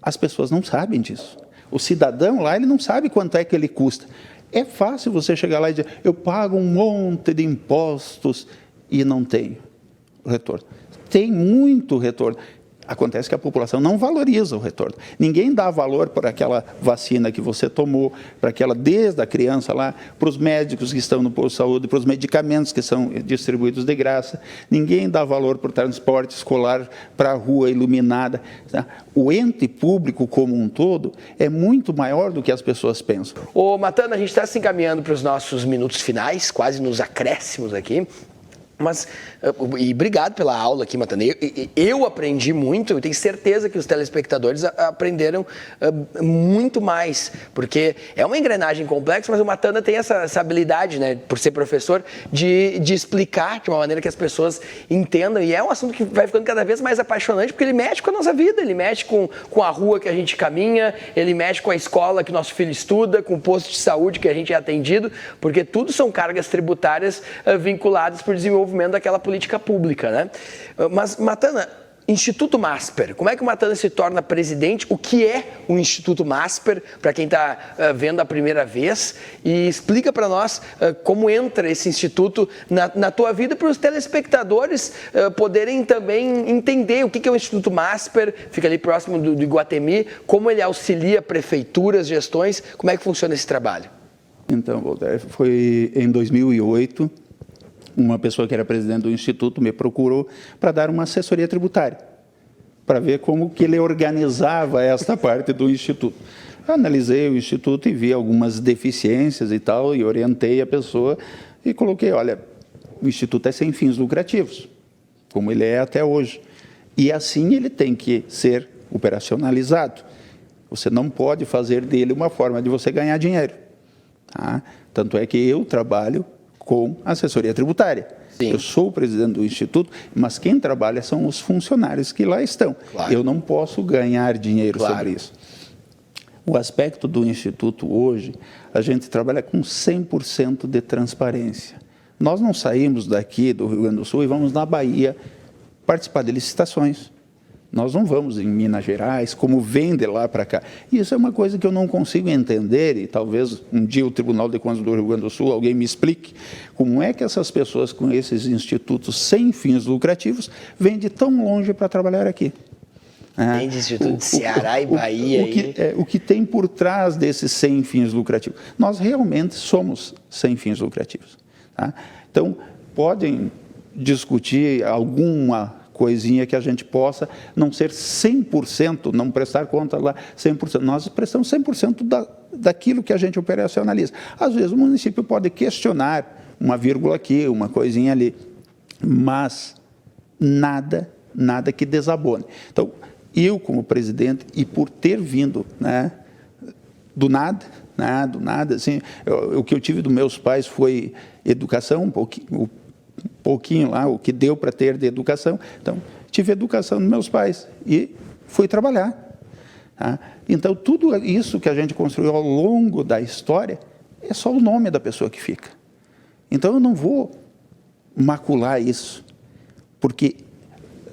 Speaker 3: As pessoas não sabem disso. O cidadão lá, ele não sabe quanto é que ele custa. É fácil você chegar lá e dizer, eu pago um monte de impostos e não tenho retorno. Tem muito retorno. Acontece que a população não valoriza o retorno. Ninguém dá valor por aquela vacina que você tomou, para aquela, desde a criança lá, para os médicos que estão no posto de saúde, para os medicamentos que são distribuídos de graça. Ninguém dá valor para o transporte escolar, para a rua iluminada. Tá? O ente público como um todo é muito maior do que as pessoas pensam.
Speaker 2: Ô, Matana, a gente está se encaminhando para os nossos minutos finais, quase nos acréscimos aqui. Mas, e obrigado pela aula aqui, Matana. Eu aprendi muito, eu tenho certeza que os telespectadores aprenderam muito mais, porque é uma engrenagem complexa, mas o Matana tem essa habilidade, né, por ser professor, de explicar de uma maneira que as pessoas entendam, e é um assunto que vai ficando cada vez mais apaixonante, porque ele mexe com a nossa vida, ele mexe com a rua que a gente caminha, ele mexe com a escola que nosso filho estuda, com o posto de saúde que a gente é atendido, porque tudo são cargas tributárias vinculadas por desenvolvimento daquela política pública, né? Mas, Matana, Instituto Masper, como é que o Matana se torna presidente? O que é o Instituto Masper, para quem está vendo a primeira vez? E explica para nós como entra esse instituto na tua vida, para os telespectadores poderem também entender o que é o Instituto Masper, fica ali próximo do Iguatemi, como ele auxilia prefeituras, gestões, como é que funciona esse trabalho?
Speaker 3: Então, foi em 2008, uma pessoa que era presidente do Instituto me procurou para dar uma assessoria tributária, para ver como que ele organizava esta parte do Instituto. Eu analisei o Instituto e vi algumas deficiências e tal, e orientei a pessoa e coloquei, olha, o Instituto é sem fins lucrativos, como ele é até hoje, e assim ele tem que ser operacionalizado. Você não pode fazer dele uma forma de você ganhar dinheiro. Tá? Tanto é que eu trabalho com assessoria tributária.
Speaker 2: Sim.
Speaker 3: Eu sou o presidente do Instituto, mas quem trabalha são os funcionários que lá estão.
Speaker 2: Claro.
Speaker 3: Eu não posso ganhar dinheiro
Speaker 2: Claro.
Speaker 3: sobre isso. O aspecto do Instituto hoje, a gente trabalha com 100% de transparência. Nós não saímos daqui do Rio Grande do Sul e vamos na Bahia participar de licitações. Nós não vamos em Minas Gerais, como vem de lá para cá. Isso é uma coisa que eu não consigo entender, e talvez um dia o Tribunal de Contas do Rio Grande do Sul, alguém me explique, como é que essas pessoas com esses institutos sem fins lucrativos vêm de tão longe para trabalhar aqui.
Speaker 2: Tem de Instituto de Ceará e Bahia.
Speaker 3: O que tem por trás desses sem fins lucrativos? Nós realmente somos sem fins lucrativos. Tá? Então, podem discutir alguma coisinha que a gente possa não ser 100%, não prestar conta lá 100%. Nós prestamos 100% daquilo que a gente operacionaliza. Às vezes o município pode questionar uma vírgula aqui, uma coisinha ali, mas nada que desabone. Então, eu como presidente, e por ter vindo, né, do nada, assim, o que eu tive dos meus pais foi educação, um pouquinho lá, o que deu para ter de educação. Então, tive educação dos meus pais e fui trabalhar. Tá? Então, tudo isso que a gente construiu ao longo da história é só o nome da pessoa que fica. Então, eu não vou macular isso, porque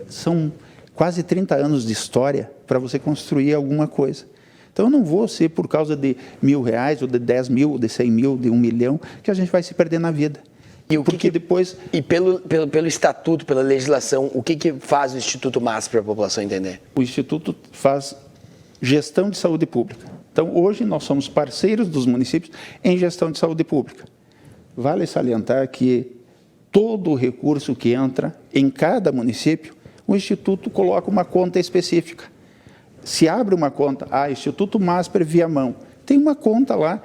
Speaker 3: são quase 30 anos de história para você construir alguma coisa. Então, eu não vou ser por causa de R$1.000, ou de 10 mil, ou de 100 mil, de 1 milhão, que a gente vai se perder na vida.
Speaker 2: E pelo estatuto, pela legislação, o que faz o Instituto MASPER para a população entender?
Speaker 3: O Instituto faz gestão de saúde pública. Então, hoje nós somos parceiros dos municípios em gestão de saúde pública. Vale salientar que todo o recurso que entra em cada município, o Instituto coloca uma conta específica. Se abre uma conta, Instituto MASPER Viamão, tem uma conta lá.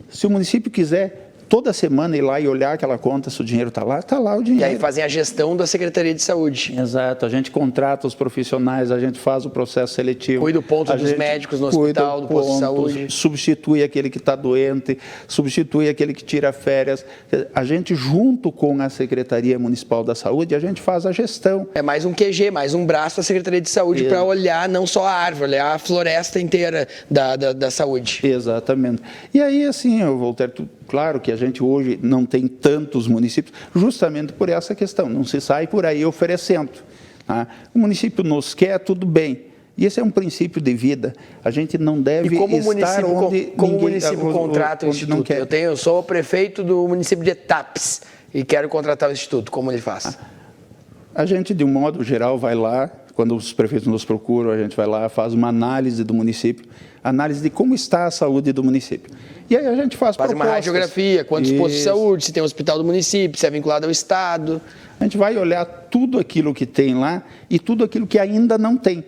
Speaker 3: Se o município quiser toda semana ir lá e olhar aquela conta, se o dinheiro está lá o dinheiro.
Speaker 2: E aí fazem a gestão da Secretaria de Saúde.
Speaker 3: Exato, a gente contrata os profissionais, a gente faz o processo seletivo.
Speaker 2: Cuida do ponto dos médicos no hospital, do posto de saúde.
Speaker 3: Substitui aquele que está doente, substitui aquele que tira férias. A gente, junto com a Secretaria Municipal da Saúde, a gente faz a gestão.
Speaker 2: É mais um QG, mais um braço da Secretaria de Saúde para olhar não só a árvore, olhar a floresta inteira da saúde.
Speaker 3: Exatamente. E aí, assim, Voltaire, claro que a gente hoje não tem tantos municípios, justamente por essa questão, não se sai por aí oferecendo. Tá? O município nos quer, tudo bem. E esse é um princípio de vida. A gente não deve estar onde
Speaker 2: como o município contrata o Instituto? Eu sou o prefeito do município de Etapes e quero contratar o Instituto. Como ele faz?
Speaker 3: A gente, de um modo geral, vai lá, quando os prefeitos nos procuram, a gente vai lá, faz uma análise do município, análise de como está a saúde do município. E aí a gente faz propostas.
Speaker 2: Uma radiografia, quantos postos de saúde, se tem um hospital do município, se é vinculado ao Estado.
Speaker 3: A gente vai olhar tudo aquilo que tem lá e tudo aquilo que ainda não tem.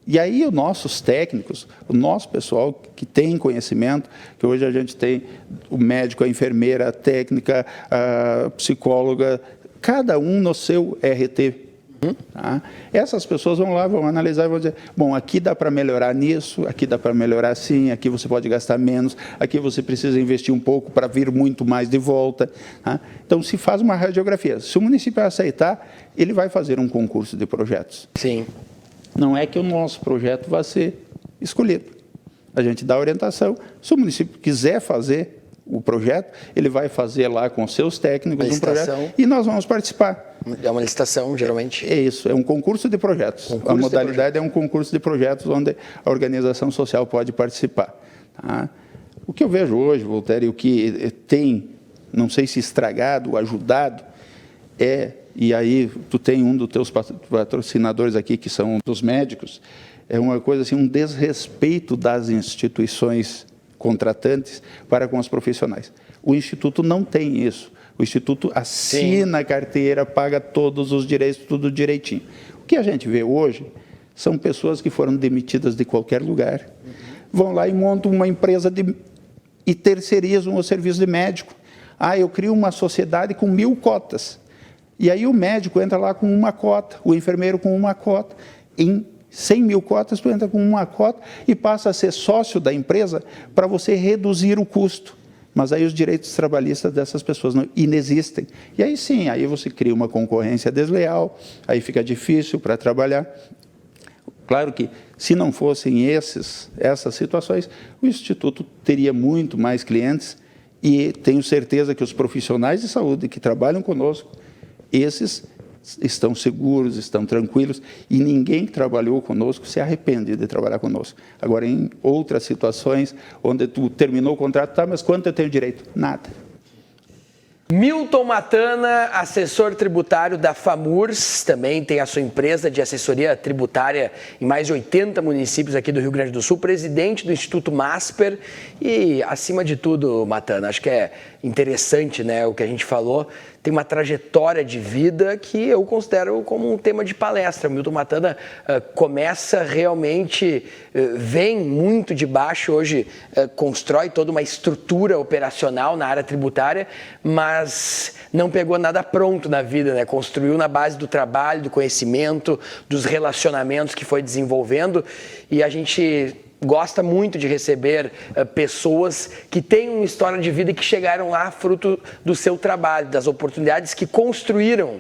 Speaker 3: E aí os nossos técnicos, o nosso pessoal que tem conhecimento, que hoje a gente tem o médico, a enfermeira, a técnica, a psicóloga, cada um no seu RT. Tá? Essas pessoas vão lá, vão analisar e vão dizer, bom, aqui dá para melhorar nisso, aqui dá para melhorar assim, aqui você pode gastar menos, aqui você precisa investir um pouco para vir muito mais de volta. Tá? Então, se faz uma radiografia. Se o município aceitar, ele vai fazer um concurso de projetos.
Speaker 2: Sim.
Speaker 3: Não é que o nosso projeto vai ser escolhido. A gente dá orientação. Se o município quiser fazer o projeto, ele vai fazer lá com seus técnicos um projeto e nós vamos participar.
Speaker 2: É uma licitação, geralmente?
Speaker 3: É isso, é um concurso de projetos. A modalidade é um concurso de projetos onde a organização social pode participar. Tá? O que eu vejo hoje, Voltaire, o que tem, não sei se estragado, ajudado, e aí tu tem um dos teus patrocinadores aqui, que são dos médicos, é uma coisa assim, um desrespeito das instituições contratantes para com os profissionais. O Instituto não tem isso. O Instituto assina a carteira, paga todos os direitos, tudo direitinho. O que a gente vê hoje são pessoas que foram demitidas de qualquer lugar, vão lá e montam uma empresa e terceirizam o serviço de médico. Eu crio uma sociedade com 1000 cotas. E aí o médico entra lá com uma cota, o enfermeiro com uma cota. Em 100.000 cotas, tu entra com uma cota e passa a ser sócio da empresa para você reduzir o custo. Mas aí os direitos trabalhistas dessas pessoas não inexistem. E aí sim, aí você cria uma concorrência desleal, aí fica difícil para trabalhar. Claro que, se não fossem essas situações, o Instituto teria muito mais clientes e tenho certeza que os profissionais de saúde que trabalham conosco, esses estão seguros, estão tranquilos e ninguém que trabalhou conosco se arrepende de trabalhar conosco. Agora, em outras situações, onde tu terminou o contrato, mas quanto eu tenho direito? Nada.
Speaker 2: Milton Matana, assessor tributário da FAMURS, também tem a sua empresa de assessoria tributária em mais de 80 municípios aqui do Rio Grande do Sul, presidente do Instituto MASPER e, acima de tudo, Matana, acho que é interessante, né, o que a gente falou, tem uma trajetória de vida que eu considero como um tema de palestra. O Milton Matana começa realmente, vem muito de baixo, hoje constrói toda uma estrutura operacional na área tributária, mas não pegou nada pronto na vida, né? Construiu na base do trabalho, do conhecimento, dos relacionamentos que foi desenvolvendo e a gente gosta muito de receber pessoas que têm uma história de vida e que chegaram lá fruto do seu trabalho, das oportunidades que construíram,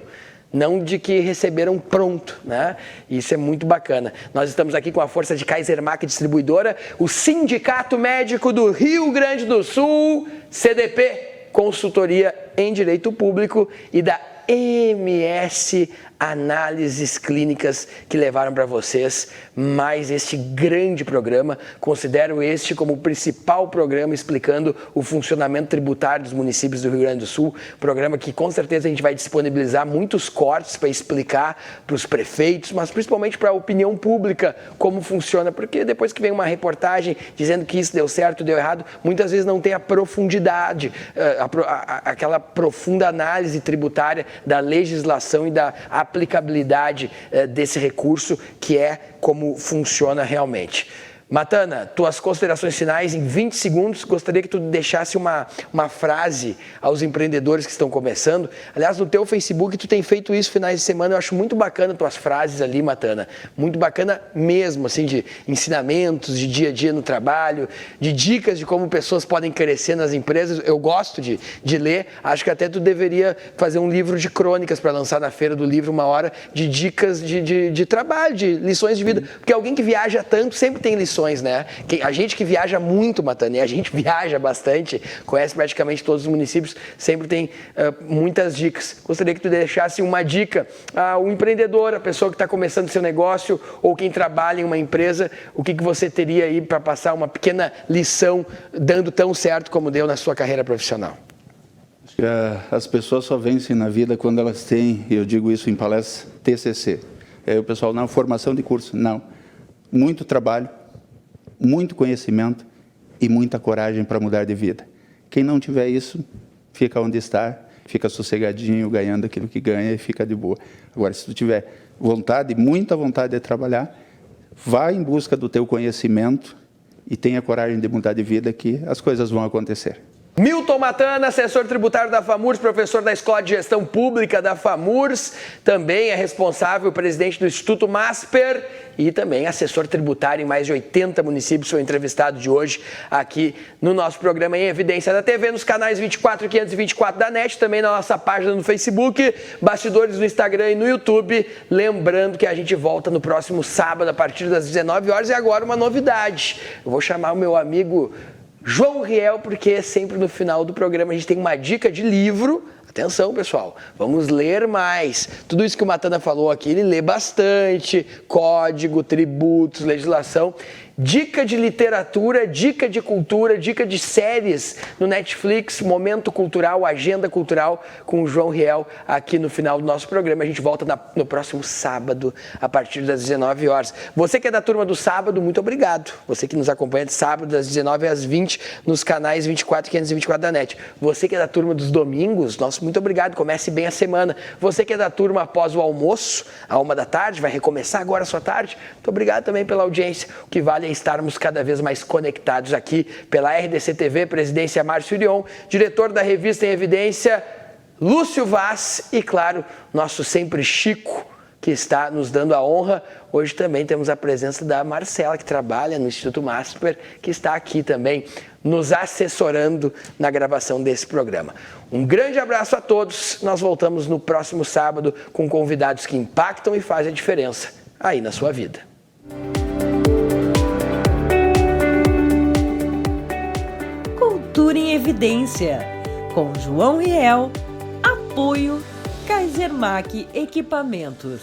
Speaker 2: não de que receberam pronto, né? Isso é muito bacana. Nós estamos aqui com a força de Kaisermac Distribuidora, o Sindicato Médico do Rio Grande do Sul, CDP, Consultoria em Direito Público, e da MS análises clínicas que levaram para vocês mais este grande programa. Considero este como o principal programa explicando o funcionamento tributário dos municípios do Rio Grande do Sul. Programa que com certeza a gente vai disponibilizar muitos cortes para explicar para os prefeitos, mas principalmente para a opinião pública como funciona, porque depois que vem uma reportagem dizendo que isso deu certo, deu errado, muitas vezes não tem a profundidade, aquela profunda análise tributária da legislação e da aplicabilidade desse recurso, que é como funciona realmente. Matana, tuas considerações finais em 20 segundos. Gostaria que tu deixasse uma frase aos empreendedores que estão começando. Aliás, no teu Facebook tu tem feito isso finais de semana. Eu acho muito bacana tuas frases ali, Matana. Muito bacana mesmo, assim, de ensinamentos, de dia a dia no trabalho, de dicas de como pessoas podem crescer nas empresas. Eu gosto de ler. Acho que até tu deveria fazer um livro de crônicas para lançar na Feira do Livro uma hora, de dicas de trabalho, de lições de vida. Porque alguém que viaja tanto sempre tem lições, né? A gente que viaja muito, Matana, e a gente viaja bastante, conhece praticamente todos os municípios, sempre tem muitas dicas. Gostaria que tu deixasse uma dica ao empreendedor, a pessoa que está começando seu negócio ou quem trabalha em uma empresa, o que você teria aí para passar uma pequena lição dando tão certo como deu na sua carreira profissional?
Speaker 3: As pessoas só vencem na vida quando elas têm, eu digo isso em palestras, TCC. O pessoal, não, formação de curso, não. Muito trabalho, muito conhecimento e muita coragem para mudar de vida. Quem não tiver isso, fica onde está, fica sossegadinho, ganhando aquilo que ganha e fica de boa. Agora, se tu tiver vontade, muita vontade de trabalhar, vá em busca do teu conhecimento e tenha coragem de mudar de vida, que as coisas vão acontecer.
Speaker 2: Milton Matana, assessor tributário da FAMURS, professor da Escola de Gestão Pública da FAMURS, também é responsável, presidente do Instituto Masper e também assessor tributário em mais de 80 municípios. Foi entrevistado de hoje aqui no nosso programa Em Evidência da TV, nos canais 24 e 524 da NET, também na nossa página no Facebook, bastidores no Instagram e no YouTube. Lembrando que a gente volta no próximo sábado a partir das 19 horas e agora uma novidade. Eu vou chamar o meu amigo João Riel, porque sempre no final do programa a gente tem uma dica de livro. Atenção, pessoal, vamos ler mais. Tudo isso que o Matana falou aqui, ele lê bastante, código, tributos, legislação. Dica de literatura, dica de cultura, dica de séries no Netflix, Momento Cultural, Agenda Cultural com o João Riel aqui no final do nosso programa. A gente volta no próximo sábado, a partir das 19 horas. Você que é da turma do sábado, muito obrigado. Você que nos acompanha de sábado, das 19 às 20, nos canais 24 e 524 da NET. Você que é da turma dos domingos, nosso muito obrigado. Comece bem a semana. Você que é da turma após o almoço, à 1 da tarde, vai recomeçar agora a sua tarde. Muito obrigado também pela audiência. O que vale estarmos cada vez mais conectados aqui pela RDC TV, presidência Márcio Irion, diretor da revista Em Evidência, Lúcio Vaz e, claro, nosso sempre Chico, que está nos dando a honra. Hoje também temos a presença da Marcela, que trabalha no Instituto Masper, que está aqui também nos assessorando na gravação desse programa. Um grande abraço a todos. Nós voltamos no próximo sábado com convidados que impactam e fazem a diferença aí na sua vida.
Speaker 1: Cultura em Evidência, com João Riel, apoio Kaisermac Equipamentos.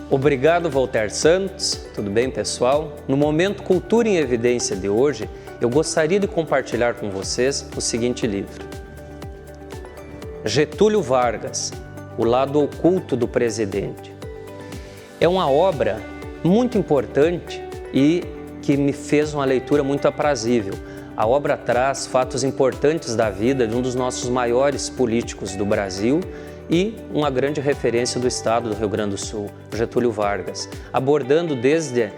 Speaker 4: Obrigado, Walter Santos. Tudo bem, pessoal? No Momento Cultura em Evidência de hoje, eu gostaria de compartilhar com vocês o seguinte livro. Getúlio Vargas, O Lado Oculto do Presidente. É uma obra muito importante e que me fez uma leitura muito aprazível. A obra traz fatos importantes da vida de um dos nossos maiores políticos do Brasil e uma grande referência do estado do Rio Grande do Sul, Getúlio Vargas, abordando desde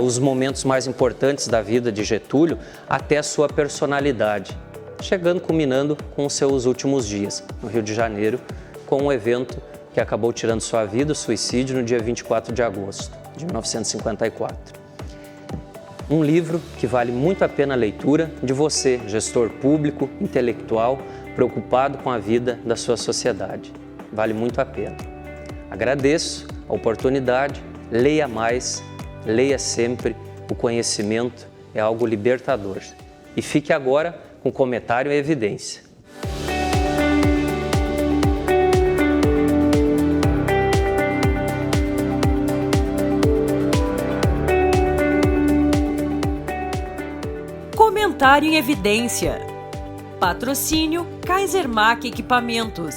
Speaker 4: os momentos mais importantes da vida de Getúlio até a sua personalidade, culminando com os seus últimos dias, no Rio de Janeiro, com um evento que acabou tirando sua vida, o suicídio, no dia 24 de agosto de 1954. Um livro que vale muito a pena a leitura de você, gestor público, intelectual, preocupado com a vida da sua sociedade. Vale muito a pena. Agradeço a oportunidade, leia mais, leia sempre, o conhecimento é algo libertador. E fique agora com o comentário em evidência.
Speaker 1: Comentário em evidência. Patrocínio Kaisermac Equipamentos.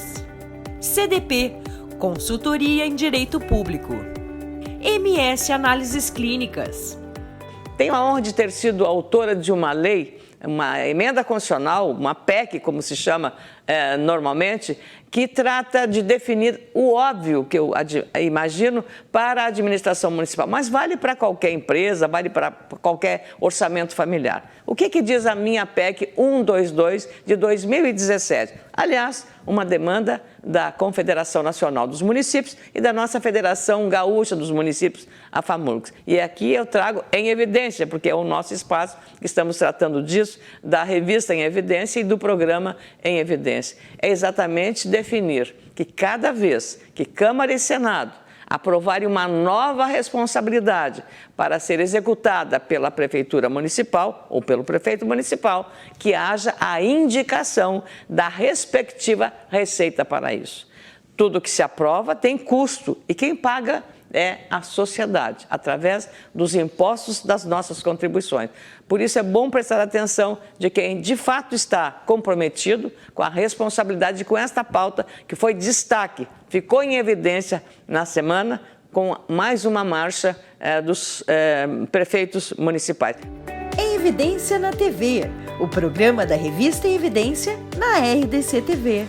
Speaker 1: CDP, Consultoria em Direito Público. MS Análises Clínicas.
Speaker 5: Tenho a honra de ter sido autora de uma lei, uma emenda constitucional, uma PEC, como se chama normalmente, que trata de definir o óbvio, que eu imagino, para a administração municipal. Mas vale para qualquer empresa, vale para qualquer orçamento familiar. O que diz a minha PEC 122 de 2017? Aliás, uma demanda da Confederação Nacional dos Municípios e da nossa Federação Gaúcha dos Municípios, a FAMURGS. E aqui eu trago em evidência, porque é o nosso espaço que estamos tratando disso, da revista Em Evidência e do programa Em Evidência. É exatamente definir que cada vez que Câmara e Senado aprovarem uma nova responsabilidade para ser executada pela Prefeitura Municipal ou pelo Prefeito Municipal, que haja a indicação da respectiva receita para isso. Tudo que se aprova tem custo e quem paga é a sociedade, através dos impostos das nossas contribuições. Por isso é bom prestar atenção de quem de fato está comprometido com a responsabilidade com esta pauta que foi destaque, ficou em evidência na semana com mais uma marcha dos prefeitos municipais.
Speaker 1: Em Evidência na TV, o programa da revista Em Evidência na RDC TV.